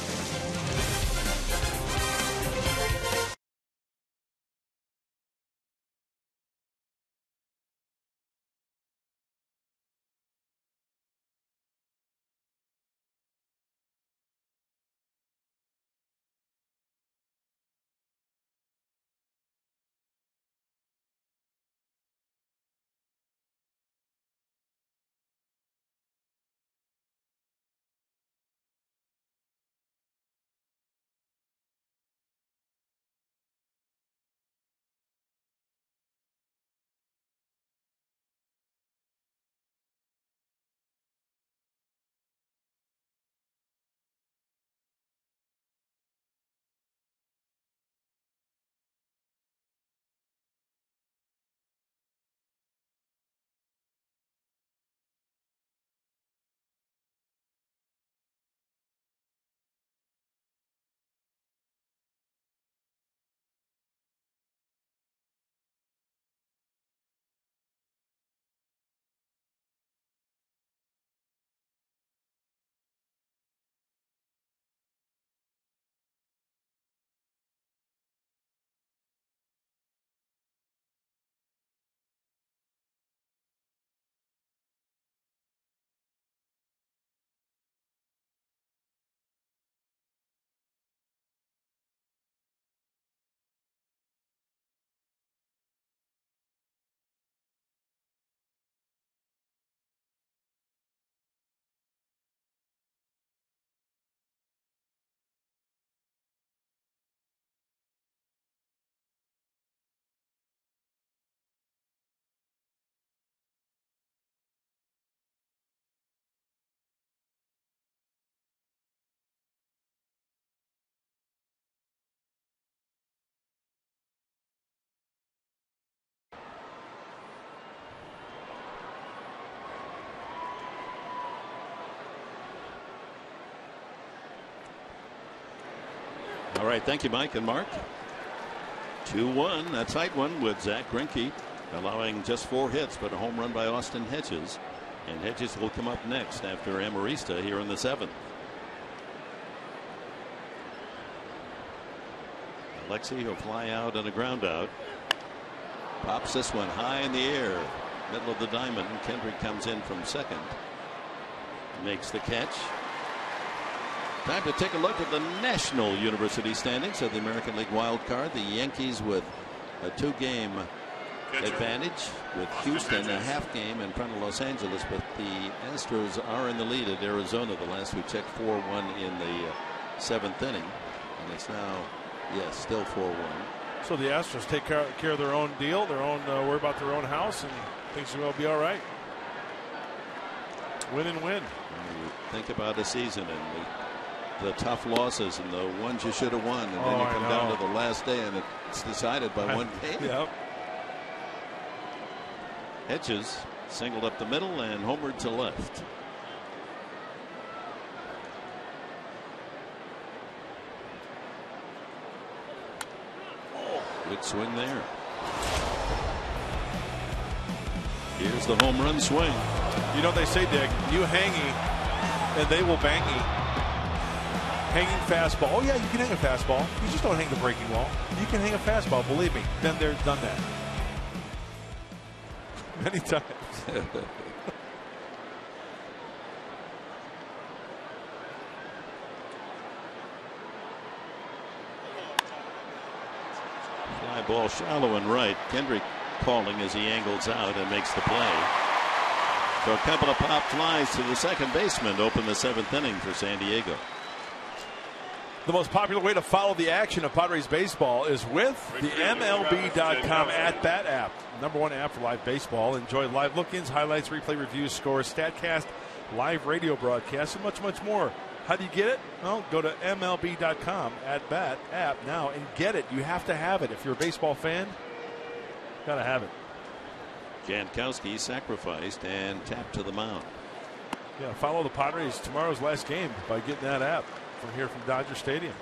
All right. Thank you, Mike and Mark. 2-1. A tight one with Zach Greinke allowing just 4 hits, but a home run by Austin Hedges. And Hedges will come up next after Amarista here in the 7th. Alexi will fly out on a ground out. Pops this one high in the air. Middle of the diamond. Kendrick comes in from second. Makes the catch. Time to take a look at the National University standings of the American League wild card. The Yankees with a 2-game advantage, with Houston a half game in front of Los Angeles, but the Astros are in the lead at Arizona. The last we checked, 4-1 in the 7th inning, and it's now, yes, still 4-1. So the Astros take care of their own deal, their own worry about their own house, and things will be all right. Win and win. When you think about the season and the tough losses and the ones you should have won, and then you come down to the last day and it's decided by one game. Yep. Hedges singled up the middle and homered to left. Good swing there. Here's the home run swing. You know what they say, Dick? You hangy and they will bangy. Hanging fastball. Oh yeah, you can hang a fastball. You just don't hang the breaking ball. You can hang a fastball. Believe me. Been there, done that. Many times. Fly ball shallow and right. Kendrick calling as he angles out and makes the play. So a couple of pop flies to the second baseman to open the 7th inning for San Diego. The most popular way to follow the action of Padres baseball is with the MLB.com at-bat app. #1 app for live baseball. Enjoy live look-ins, highlights, replay reviews, scores, StatCast, live radio broadcasts, and much, much more. How do you get it? Well, go to MLB.com at-bat app now and get it. You have to have it. If you're a baseball fan, got to have it. Jankowski sacrificed and tapped to the mound. Yeah, follow the Padres tomorrow's last game by getting that app from here from Dodger Stadium.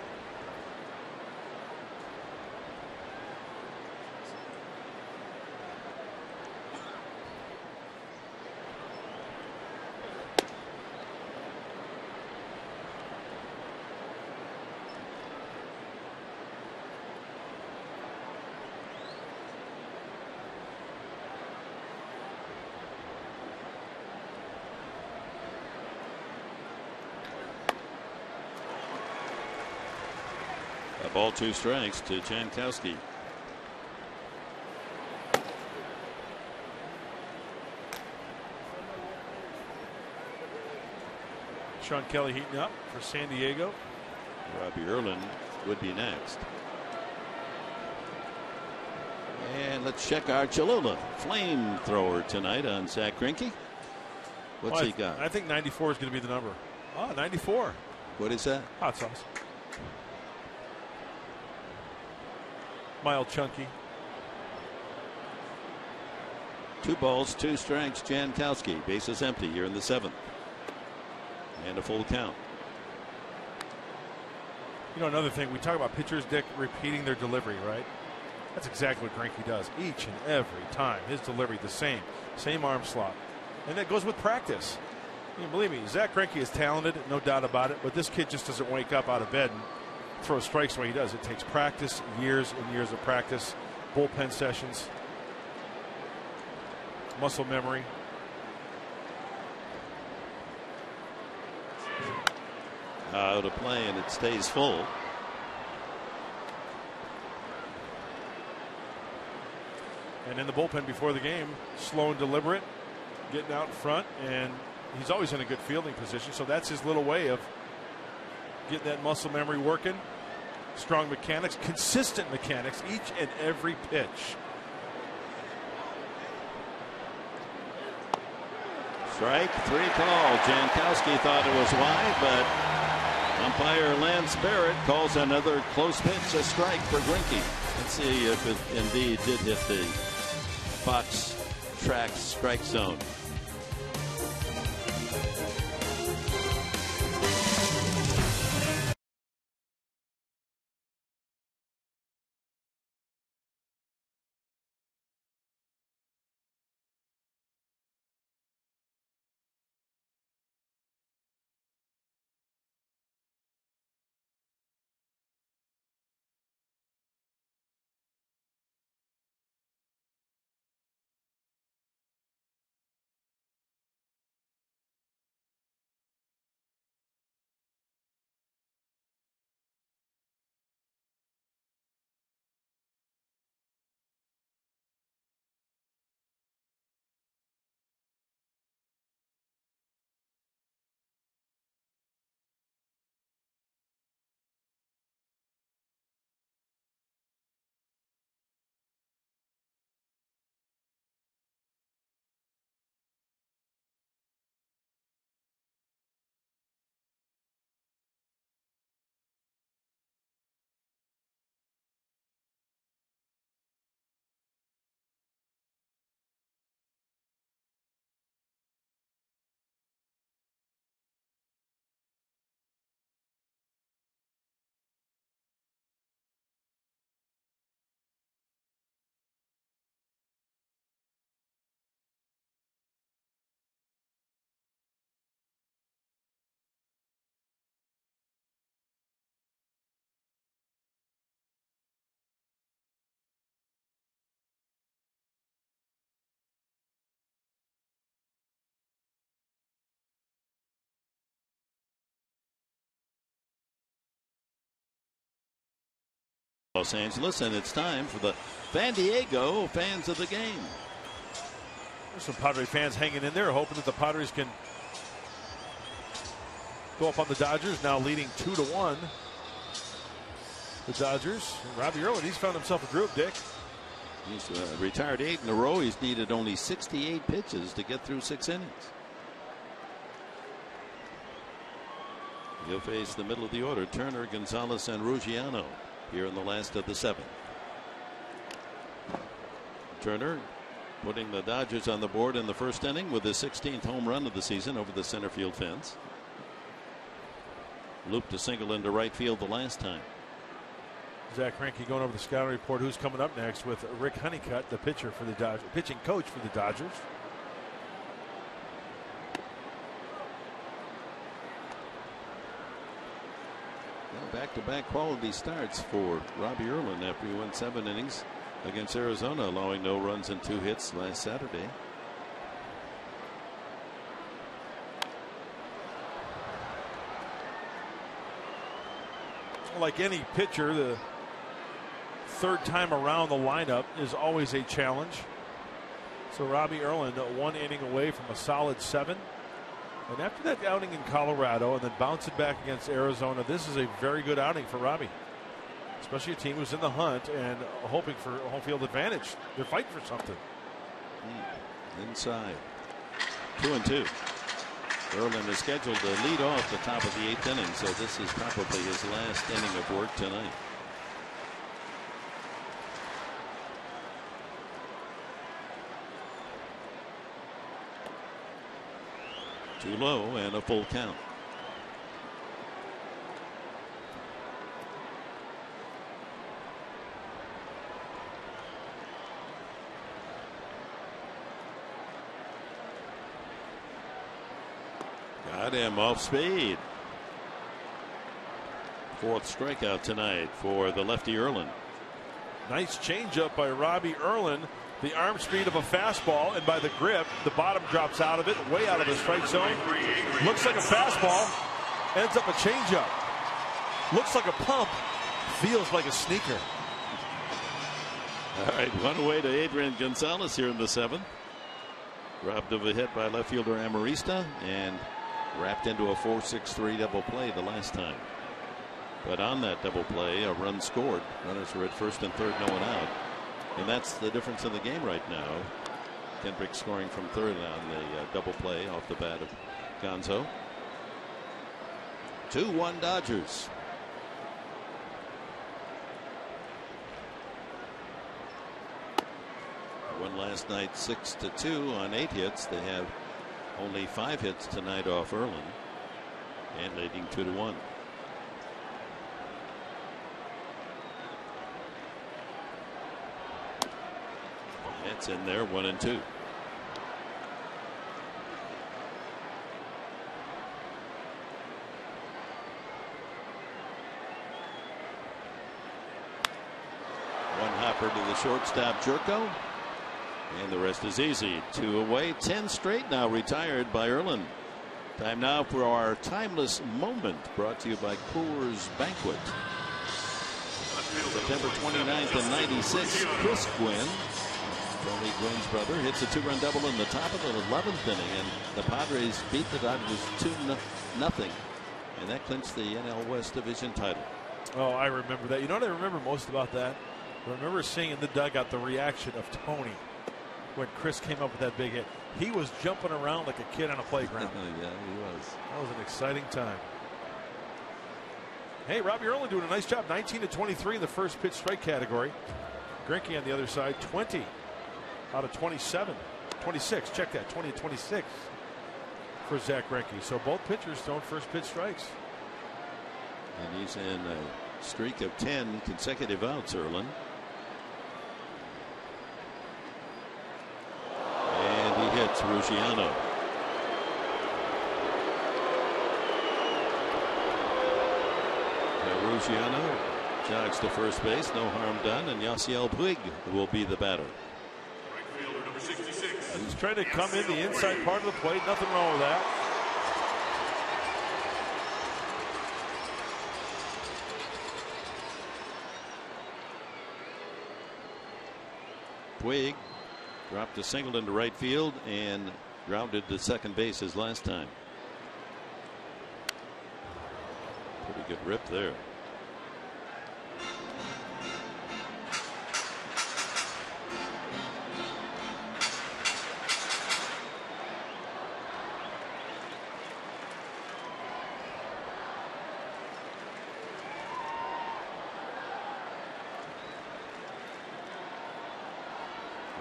Ball 2 strikes to Jankowski. Sean Kelly heating up for San Diego. Robbie Erlin would be next. And let's check our Cholula flamethrower tonight on Zach Greinke. What's he got? I think 94 is going to be the number. Oh, 94. What is that? Hot sauce. Mild, chunky. 2 balls, 2 strikes. Jankowski, bases empty here in the 7th. And a full count. You know, another thing, we talk about pitchers, Dick, repeating their delivery, right? That's exactly what Greinke does each and every time. His delivery, the same arm slot. And that goes with practice. You know, believe me, Zach Greinke is talented, no doubt about it, but this kid just doesn't wake up out of bed and throw strikes the way he does. It takes practice, years and years of practice, bullpen sessions, muscle memory. Out of play, and it stays full. And in the bullpen before the game, slow and deliberate, getting out in front, and he's always in a good fielding position, so that's his little way of getting that muscle memory working. Strong mechanics, consistent mechanics each and every pitch. Strike 3 call. Jankowski thought it was wide, but umpire Lance Barrett calls another close pitch a strike for Greinke. Let's see if it indeed did hit the Fox track strike zone. Los Angeles, and it's time for the San Diego fans of the game. There's some Padre fans hanging in there, hoping that the Padres can go up on the Dodgers, now leading 2-1. The Dodgers. Robbie Erlin, he's found himself a groove, Dick. He's retired 8 in a row. He's needed only 68 pitches to get through 6 innings. He'll face the middle of the order, Turner, Gonzalez, and Ruggiano here in the last of the 7th. Turner putting the Dodgers on the board in the first inning with his 16th home run of the season over the center field fence. Looped a single into right field the last time. Zach Greinke going over the scouting report. Who's coming up next with Rick Honeycutt, the pitcher for the Dodgers, pitching coach for the Dodgers. Back-to-back quality starts for Robbie Erlin after he went 7 innings against Arizona, allowing no runs and 2 hits last Saturday. Like any pitcher, the third time around the lineup is always a challenge. So Robbie Erlin 1 inning away from a solid 7. And after that outing in Colorado and then bouncing back against Arizona, this is a very good outing for Robbie. Especially a team who's in the hunt and hoping for a home field advantage. They're fighting for something. Inside. 2-2. Erlin is scheduled to lead off the top of the 8th inning, so this is probably his last inning of work tonight. Too low and a full count. Got him off speed. 4th strikeout tonight for the lefty Erlin. Nice changeup by Robbie Erlin. The arm speed of a fastball, and by the grip, the bottom drops out of it, way out of the strike zone. Looks like a fastball, ends up a changeup. Looks like a pump, feels like a sneaker. All right, 1 away to Adrian Gonzalez here in the 7th. Robbed of a hit by left fielder Amarista and wrapped into a 4-6-3 double play the last time. But on that double play, a run scored. Runners were at first and third, no one out. And that's the difference in the game right now. Kendrick scoring from third on the double play off the bat of Gonzo. 2-1 Dodgers. Won last night 6-2 on 8 hits. They have only 5 hits tonight off Erlin and leading 2-1. That's in there, 1-2. One hopper to the shortstop, Jerko. And the rest is easy. 2 away, 10 straight now retired by Erlin. Time now for our timeless moment, brought to you by Coors Banquet. September 29th in '96, Chris Gwynn, Tony Gwynn's brother, hits a 2-run double in the top of the 11th inning, and the Padres beat the Dodgers 2-0, and that clinched the NL West Division title. Oh, I remember that. You know what I remember most about that? I remember seeing in the dugout the reaction of Tony when Chris came up with that big hit. He was jumping around like a kid on a playground. Yeah, he was. That was an exciting time. Hey, Robbie Erlin doing a nice job. 19-23 in the first pitch strike category. Greinke on the other side, 20 out of 27. 26, check that, 20-26 for Zach Greinke. So both pitchers throwing first pitch strikes. And he's in a streak of 10 consecutive outs, Erlin. And he hits Ruggiano. Ruggiano jogs to first base, no harm done, and Yasiel Puig will be the batter. He's trying to come in the inside part of the plate, nothing wrong with that. Puig dropped a single into right field and grounded to second base his last time. Pretty good rip there.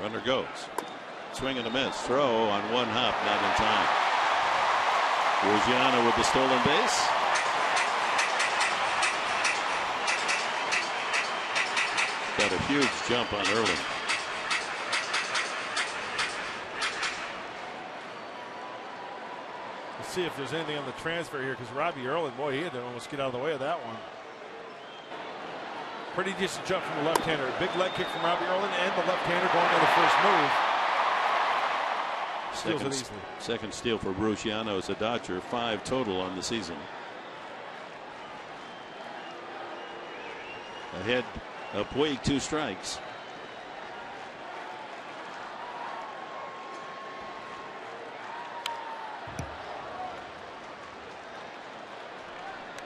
Runner goes. Swing and a miss. Throw on one hop, not in time. Ruggiano with the stolen base. Got a huge jump on Erlin. Let's see if there's anything on the transfer here, because Robbie Erlin, boy, he had to almost get out of the way of that one. Pretty decent jump from the left-hander. Big leg kick from Robbie Erlin, and the left-hander going to the first move. Steals it easily. Second steal for Ruggiano as a Dodger. 5 total on the season. Ahead of Puig, 2 strikes.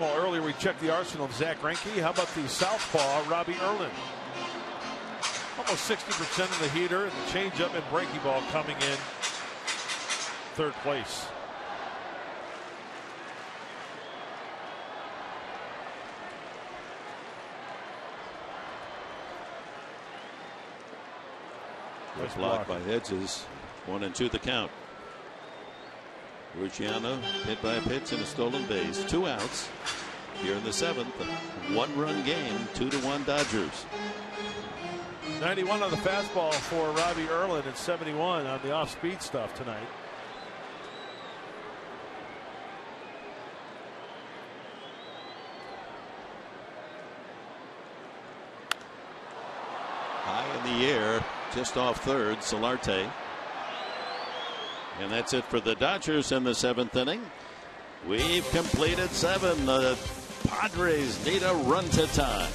Well, earlier we checked the arsenal of Zach Greinke. How about the southpaw, Robbie Erlin? Almost 60% of the heater, the changeup and breaking ball coming in third place. Nice block by Hedges. 1-2 the count. Ruggiano hit by a pitch and a stolen base. 2 outs here in the 7th. 1-run game. 2-1 Dodgers. 91 on the fastball for Robbie Erlin and 71 on the off-speed stuff tonight. High in the air, just off third, Solarte. And that's it for the Dodgers in the 7th inning. We've completed 7. The Padres need a run to tie.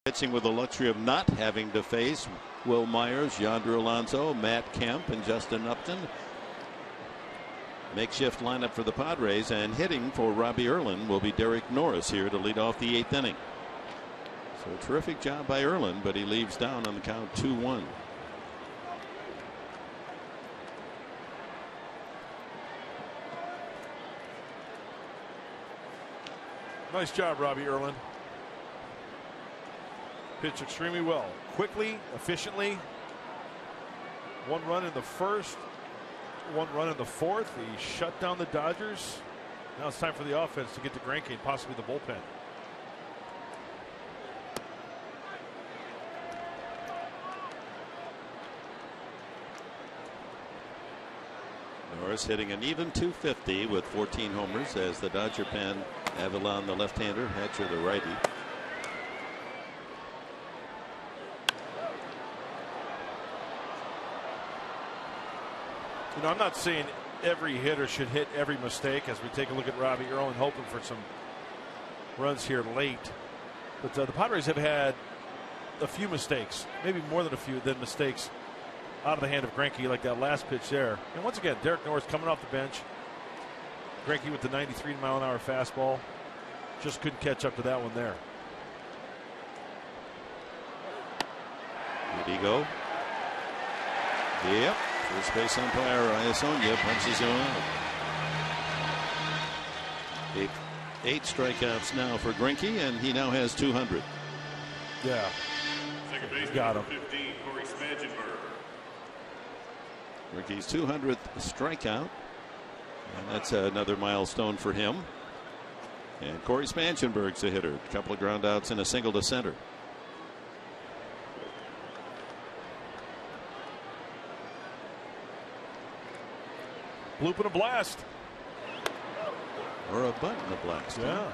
Pitching with the luxury of not having to face Will Myers, Yonder Alonso, Matt Kemp, and Justin Upton. Makeshift lineup for the Padres, and hitting for Robbie Erlin will be Derek Norris here to lead off the 8th inning. So terrific job by Erlin, but he leaves down on the count 2-1. Nice job, Robbie Erlin. Pitched extremely well. Quickly, efficiently. 1 run in the first, 1 run in the fourth. He shut down the Dodgers. Now it's time for the offense to get to Greinke and possibly the bullpen. Norris hitting an even .250 with 14 homers as the Dodger pen. Avalon, the left-hander, Hatcher, the righty. You know, I'm not saying every hitter should hit every mistake as we take a look at Robbie Erlin, hoping for some runs here late. But the Padres have had a few mistakes, maybe more than a few than mistakes out of the hand of Greinke, like that last pitch there. And once again, Derek Norris coming off the bench. Greinke with the 93-mile-an-hour fastball. Just couldn't catch up to that one there. Did he go? Yep. First base umpire Iasonia punches him out. Eight strikeouts now for Greinke, and he now has 200. Yeah. He's got him. Greinke's 200th strikeout, and that's another milestone for him. And Corey Spangenberg's a hitter. A couple of ground outs and a single to center. Bloop and a blast. Or a bunt and a blast. Yeah.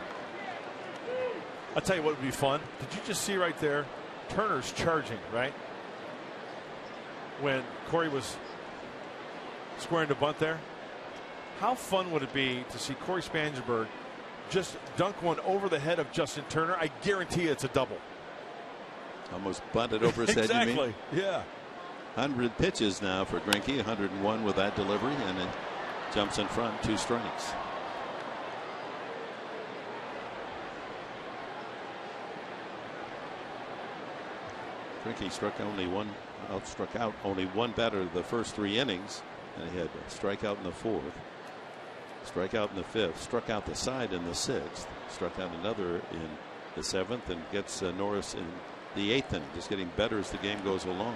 I'll tell you what would be fun. Did you just see right there? Turner's charging, right? When Corey was squaring to bunt there. How fun would it be to see Corey Spangenberg just dunk one over the head of Justin Turner? I guarantee it's a double. Almost bunted over his head. Exactly. You mean? Yeah. 100 pitches now for Greinke. 101 with that delivery, and it jumps in front. 2 strikes. Greinke struck out only one batter the first 3 innings, and he had a strikeout in the 4th, strikeout in the 5th, struck out the side in the 6th, struck out another in the 7th, and gets Norris in the 8th inning. Just getting better as the game goes along.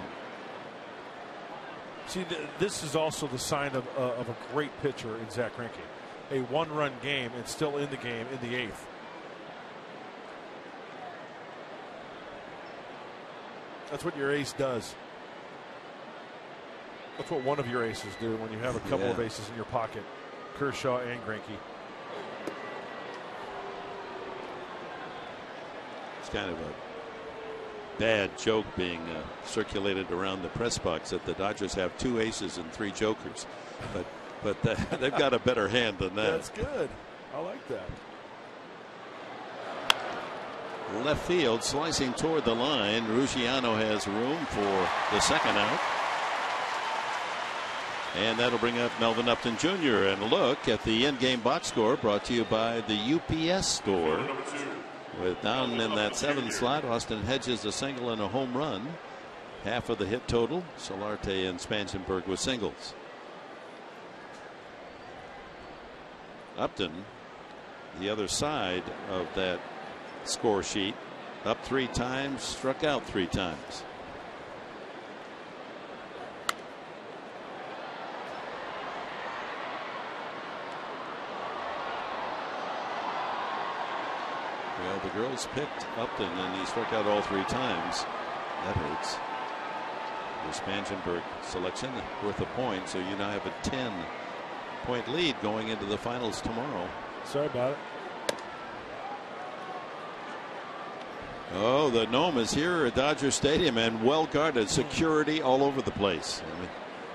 See, this is also the sign of a great pitcher in Zach Greinke. A 1-run game and still in the game in the 8th. That's what your ace does. That's what one of your aces do when you have a couple of aces in your pocket. Kershaw and Greinke. It's kind of a bad joke being circulated around the press box that the Dodgers have 2 aces and 3 jokers, but they've got a better hand than that. That's good. I like that. Left field, slicing toward the line. Ruggiano has room for the second out, and that'll bring up Melvin Upton Jr. And look at the in-game box score, brought to you by the UPS store. With down in that 7th slot, Austin Hedges a single and a home run. Half of the hit total. Solarte and Spangenberg with singles. Upton, the other side of that score sheet, up 3 times, struck out 3 times. Well, the girls picked Upton, and he struck out all 3 times. That hurts. The Spangenberg selection worth a point, so you now have a 10-point lead going into the finals tomorrow. Sorry about it. Oh, the Gnome is here at Dodger Stadium, and well guarded. Security all over the place. I mean,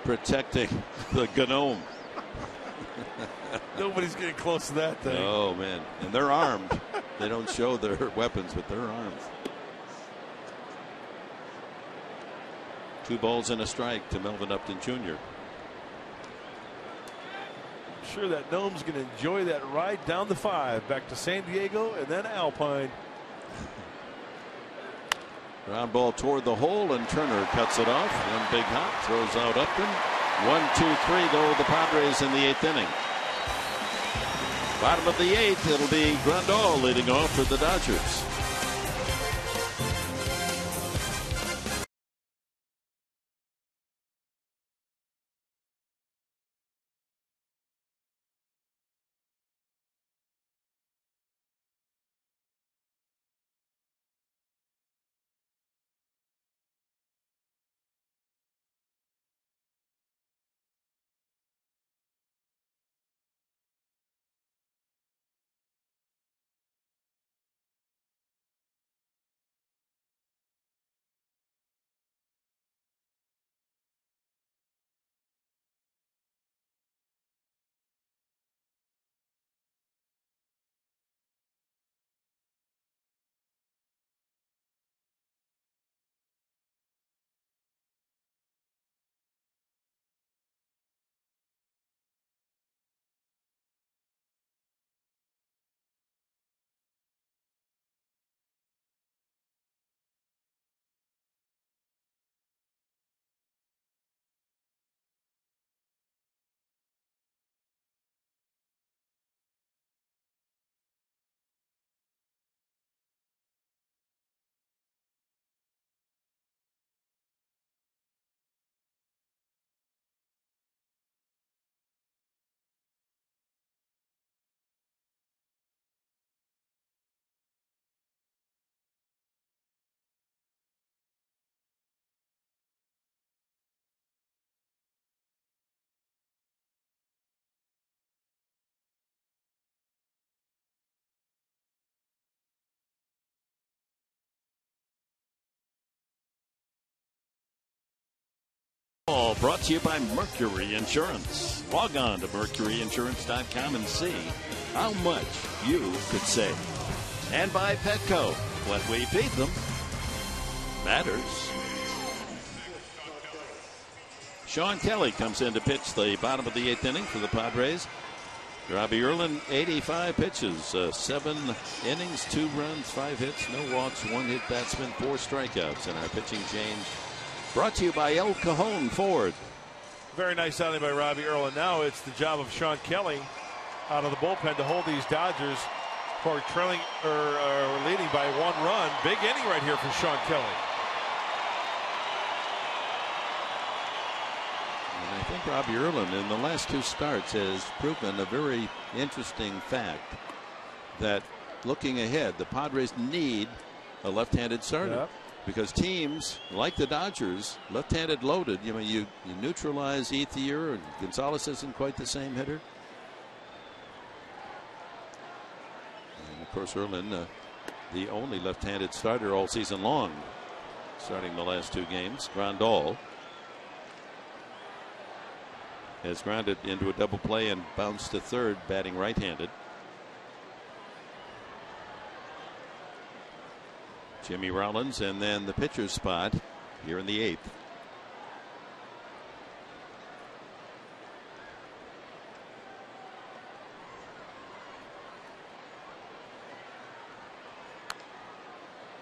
protecting the Gnome. Nobody's getting close to that thing. Oh, man. And they're armed. They don't show their weapons, but they're armed. 2 balls and a strike to Melvin Upton Jr. I'm sure that Gnome's going to enjoy that ride down the 5 back to San Diego and then Alpine. Ground ball toward the hole, and Turner cuts it off. One big hop, throws out Upton. 1-2-3 go the Padres in the 8th inning. Bottom of the 8th, it'll be Grandal leading off for the Dodgers. Brought to you by Mercury Insurance. Log on to mercuryinsurance.com and see how much you could save. And by Petco. What we feed them matters. Sean Kelly comes in to pitch the bottom of the 8th inning for the Padres. Robbie Erlin, 85 pitches, 7 innings, 2 runs, 5 hits, no walks, 1 hit batsman, 4 strikeouts in our pitching change. Brought to you by El Cajon Ford. Very nice outing by Robbie Erlin. Now it's the job of Sean Kelly out of the bullpen to hold these Dodgers for trailing or leading by 1 run. Big inning right here for Sean Kelly. And I think Robbie Erlin in the last 2 starts has proven a very interesting fact that looking ahead, the Padres need a left-handed starter. Yep. Because teams like the Dodgers, left-handed loaded, you neutralize Ethier, and Gonzalez isn't quite the same hitter. And of course, Erlin, the only left-handed starter all season long, starting the last 2 games. Grandal has grounded into a double play and bounced to third, batting right-handed. Jimmy Rollins, and then the pitcher's spot here in the 8th.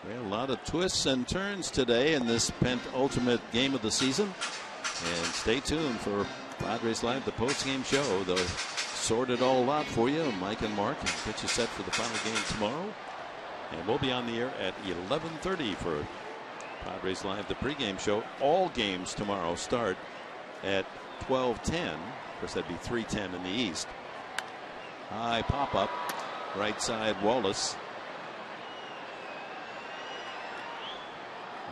Well, a lot of twists and turns today in this penultimate game of the season. And stay tuned for Padres Live, the post-game show. They'll sort it all out for you. Mike and Mark, and get you set for the final game tomorrow. And we'll be on the air at 11:30 for Padres Live, the pregame show. All games tomorrow start at 12:10. Of course, that'd be 3:10 in the East. High pop-up, right side Wallace.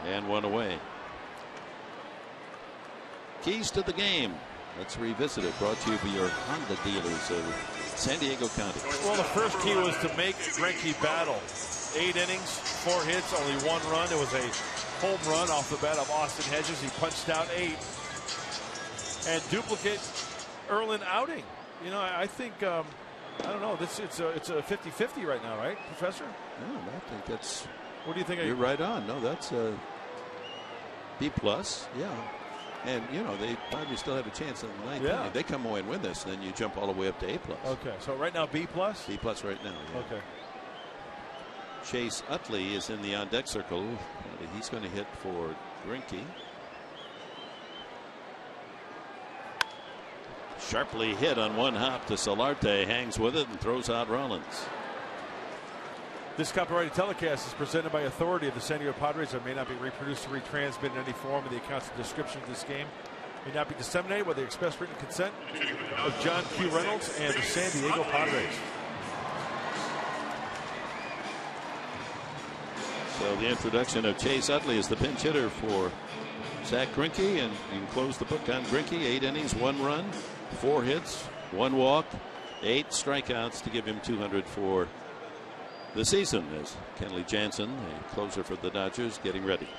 And 1 away. Keys to the game. Let's revisit it. Brought to you by your Honda dealers of San Diego County. Well, the first key was to make Greinke battle. 8 innings, 4 hits, only 1 run. It was a home run off the bat of Austin Hedges. He punched out 8. And duplicate Erlin outing. I think I don't know. It's a 50-50 right now, right, Professor? No, I think that's. What do you think? You're right on. No, that's a B+. Yeah. And, they probably still have a chance in the 9th. Yeah. If they come away and win this, then you jump all the way up to A+. Okay, so right now B+? B+ right now, yeah. Okay. Chase Utley is in the on-deck circle. He's going to hit for Greinke. Sharply hit on one hop to Solarte, hangs with it and throws out Rollins. This copyrighted telecast is presented by authority of the San Diego Padres and may not be reproduced or retransmitted in any form. The accounts and description of this game may not be disseminated with the express written consent of John Q. Reynolds and the San Diego Padres. So the introduction of Chase Utley as the pinch hitter for Zach Greinke, and you can close the book on Greinke. 8 innings, 1 run, 4 hits, 1 walk, 8 strikeouts to give him 200 for the season, as Kenley Jansen, a closer for the Dodgers, getting ready.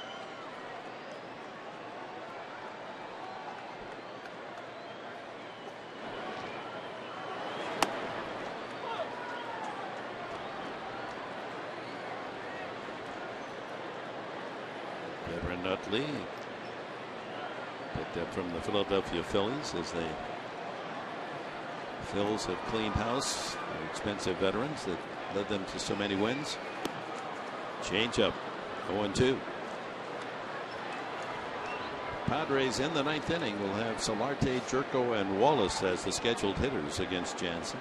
Veteran Utley picked up from the Philadelphia Phillies, as the Phils have cleaned house. They're expensive veterans that led them to so many wins. Change up, 0-2. Padres in the 9th inning will have Solarte, Jerko, and Wallace as the scheduled hitters against Jansen.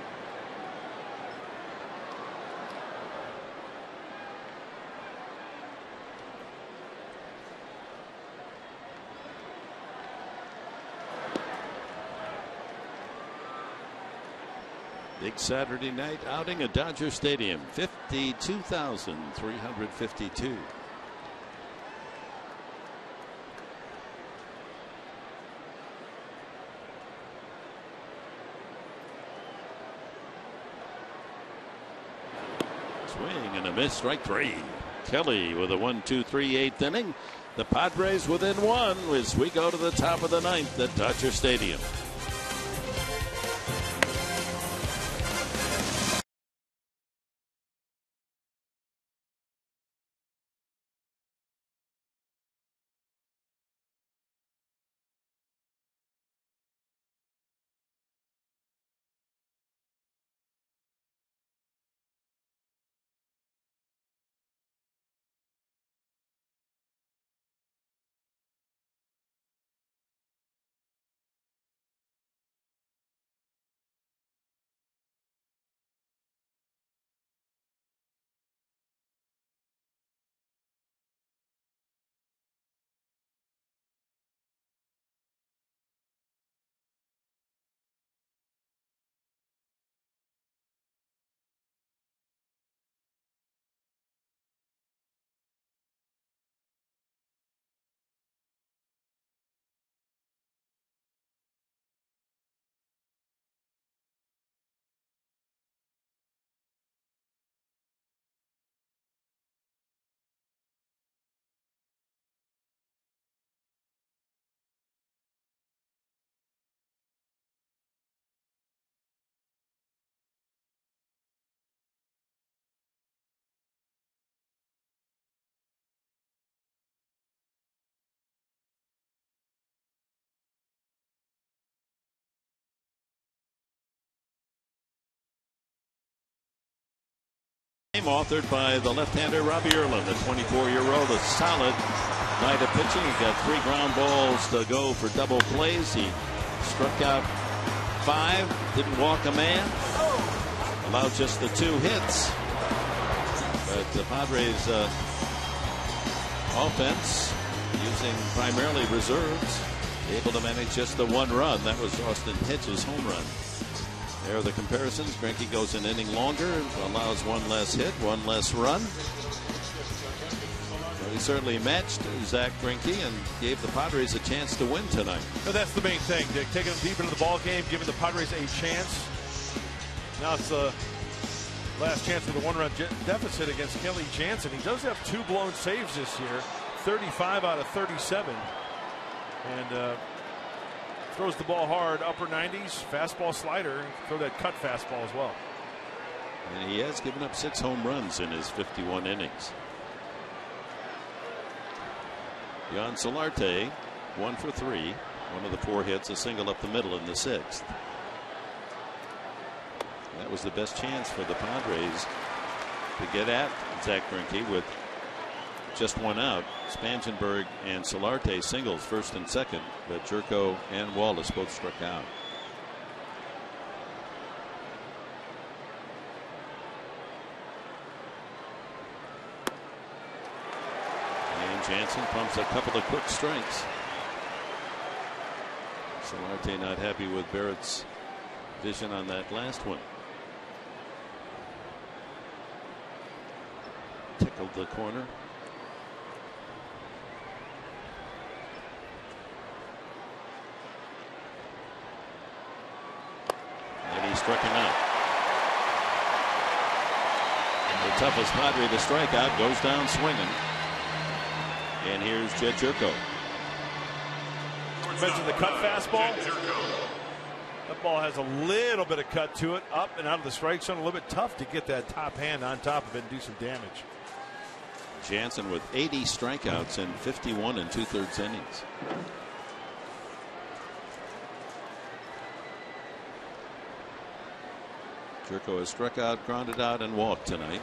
Big Saturday night outing at Dodger Stadium. 52,352. Swing and a miss, strike 3. Kelly with a 1-2-3 8th inning. The Padres within 1 as we go to the top of the 9th at Dodger Stadium. Authored by the left-hander Robbie Erlin, the 24-year-old, a solid night of pitching. He got 3 ground balls to go for double plays. He struck out 5, didn't walk a man, allowed just the 2 hits. But the Padres offense, using primarily reserves, able to manage just the 1 run. That was Austin Hitch's home run. There are the comparisons. Greinke goes an inning longer, allows 1 less hit, 1 less run. Well, he certainly matched Zach Greinke and gave the Padres a chance to win tonight. No, that's the main thing, Dick. Taking them deep into the ball game, giving the Padres a chance. Now it's the last chance for the 1-run deficit against Kenley Jansen. He does have 2 blown saves this year, 35 out of 37. And throws the ball hard, upper 90s, fastball, slider, and throw that cut fastball as well. And he has given up 6 home runs in his 51 innings. Jan Solarte, 1 for 3. One of the 4 hits, a single up the middle in the 6th. That was the best chance for the Padres to get at Zach Greinke with just 1 out. Spangenberg and Solarte singles, first and second, but Jerko and Wallace both struck out. Jansen pumps a couple of quick strikes. Solarte not happy with Barrett's vision on that last one. Tickled the corner. And he struck him out. The toughest Padre to strike out goes down swinging. And here's Jed Jerko. You mentioned the cut fastball. That ball has a little bit of cut to it, up and out of the strike zone. A little bit tough to get that top hand on top of it and do some damage. Jansen with 80 strikeouts in 51 2/3 innings. Jerko has struck out, grounded out, and walked tonight.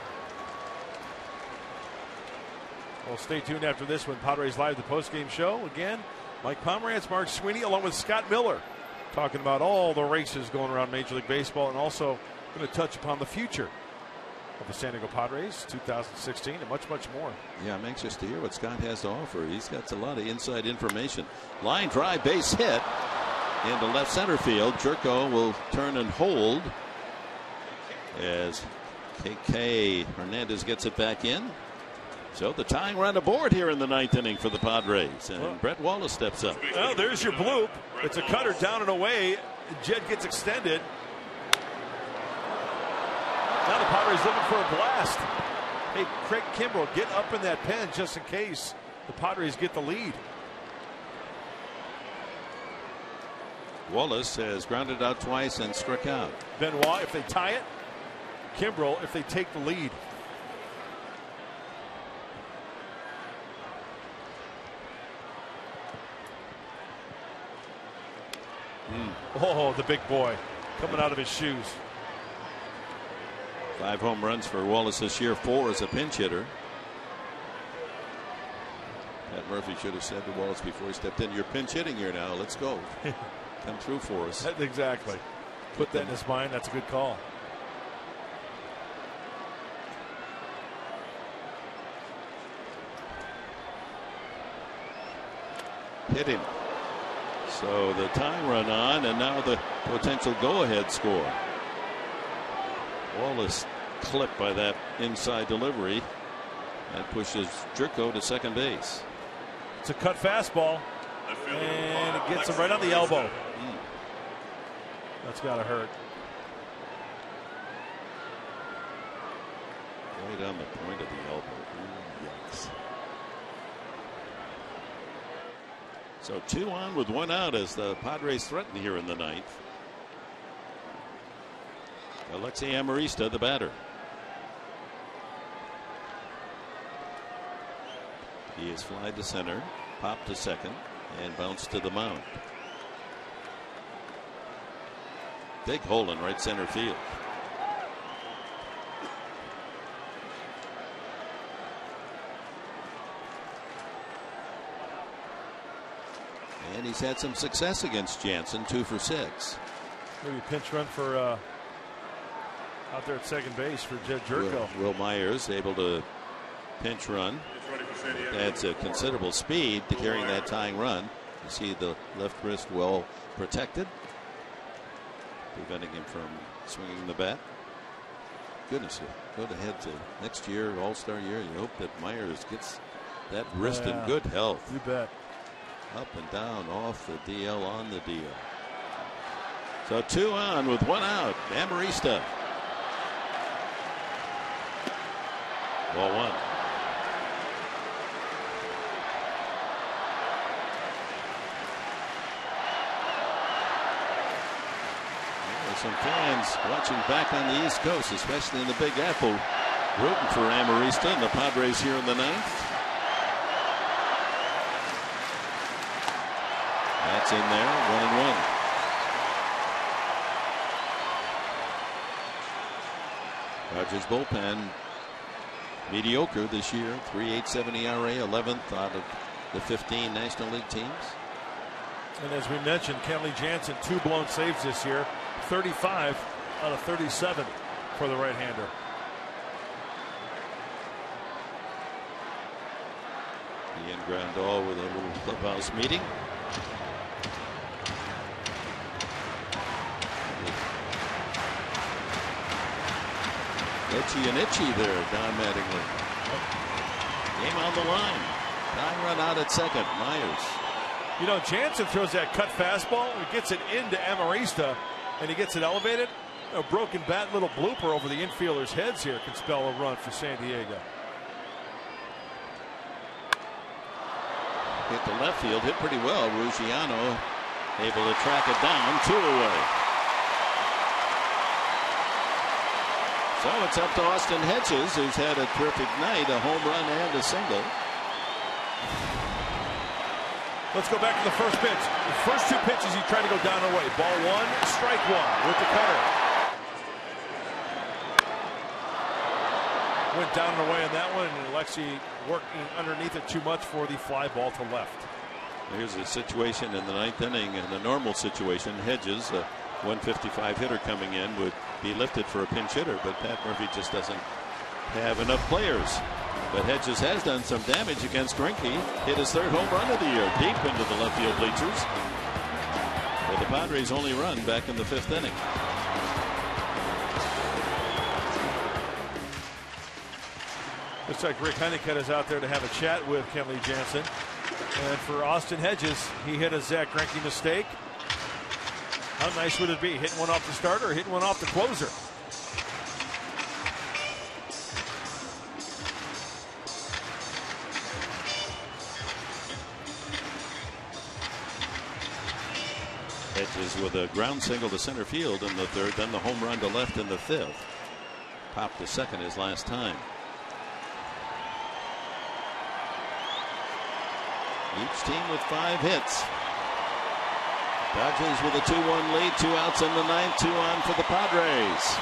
Well, stay tuned after this when Padres Live, the postgame show. Again, Mike Pomerantz, Mark Sweeney, along with Scott Miller, talking about all the races going around Major League Baseball, and also going to touch upon the future of the San Diego Padres 2016 and much more. Yeah, I'm anxious to hear what Scott has to offer. He's got a lot of inside information. Line drive, base hit into left center field. Jerko will turn and hold as KK Hernandez gets it back in. So the tying run aboard here in the 9th inning for the Padres, and Brett Wallace steps up. Well, there's your bloop. It's a cutter down and away. Jed gets extended. Now the Padres looking for a blast. Hey, Craig Kimbrell, get up in that pen just in case the Padres get the lead. Wallace has grounded out twice and struck out. Benoit if they tie it. Kimbrell if they take the lead. Oh, the big boy coming out of his shoes. 5 home runs for Wallace this year, 4 as a pinch hitter. Pat Murphy should have said to Wallace before he stepped in, "You're pinch hitting here now. Let's go. Come through for us." Exactly. Put that in his mind. That's a good call. Hit him. So the tying run on, and now the potential go-ahead score. Wallace clipped by that inside delivery. That pushes Jerko to second base. It's a cut fastball, and it gets him right on the elbow. That's got to hurt. Right on the point of the elbow. Ooh, yikes. So 2 on with 1 out as the Padres threaten here in the 9th. Alexei Amarista, the batter. He is flied to center, popped to second, and bounced to the mound. Big hole in right center field. And he's had some success against Jansen, 2 for 6. Maybe a pinch run for out there at second base for Jed Jerko. Will Myers able to pinch run. Adds a considerable speed to carrying that tying run. You see the left wrist well protected, preventing him from swinging the bat. Goodness, go ahead to next year, All-Star year. You hope that Myers gets that wrist in good health. You bet. Up and down, off the DL, on the DL. So 2 on with 1 out. Amarista. Ball 1. There's some fans watching back on the East Coast, especially in the Big Apple, rooting for Amarista and the Padres here in the 9th. That's in there, 1-1. Dodgers bullpen mediocre this year, 3.87 ERA, 11th out of the 15 National League teams. And as we mentioned, Kenley Jansen, 2 blown saves this year, 35 out of 37 for the right-hander. He and Grandal with a little clubhouse meeting. Itchy and itchy there, Don Mattingly. Game on the line. Time run out at second. Myers. You know, Jansen throws that cut fastball. He gets it into Amarista, and he gets it elevated. A broken bat, little blooper over the infielders' heads here can spell a run for San Diego. Hit the left field, hit pretty well. Ruggiano able to track it down, 2 away. So it's up to Austin Hedges, who's had a terrific night, a home run and a single. Let's go back to the first pitch. The first 2 pitches he tried to go down and away. Ball 1, strike 1 with the cutter. Went down and away on that one, and Alexi working underneath it too much for the fly ball to left. Here's a situation in the 9th inning, in a normal situation. Hedges, a 155 hitter coming in, would be lifted for a pinch hitter, but Pat Murphy just doesn't have enough players. But Hedges has done some damage against Greinke. Hit his 3rd home run of the year, deep into the left field bleachers. But the Padres only run back in the 5th inning. Looks like Rick Honeycutt is out there to have a chat with Kenley Jansen. And for Austin Hedges, he hit a Zach Greinke mistake. How nice would it be hitting one off the starter or hitting one off the closer? Hedges with a ground single to center field in the 3rd, then the home run to left in the 5th. Popped to second his last time. Each team with 5 hits. Dodgers with a 2-1 lead, 2 outs in the 9th, 2 on for the Padres.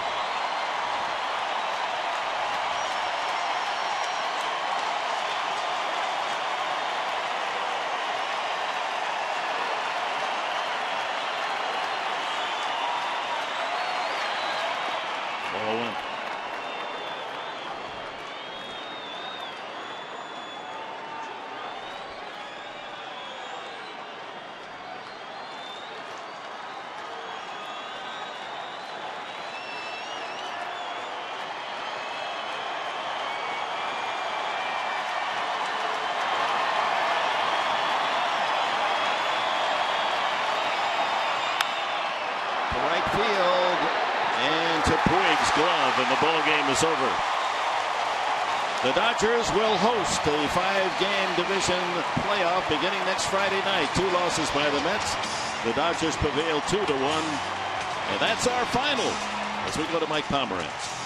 Glove, and the ball game is over. The Dodgers will host a 5-game division playoff beginning next Friday night. 2 losses by the Mets. The Dodgers prevail 2-1, and that's our final as we go to Mike Pomerantz.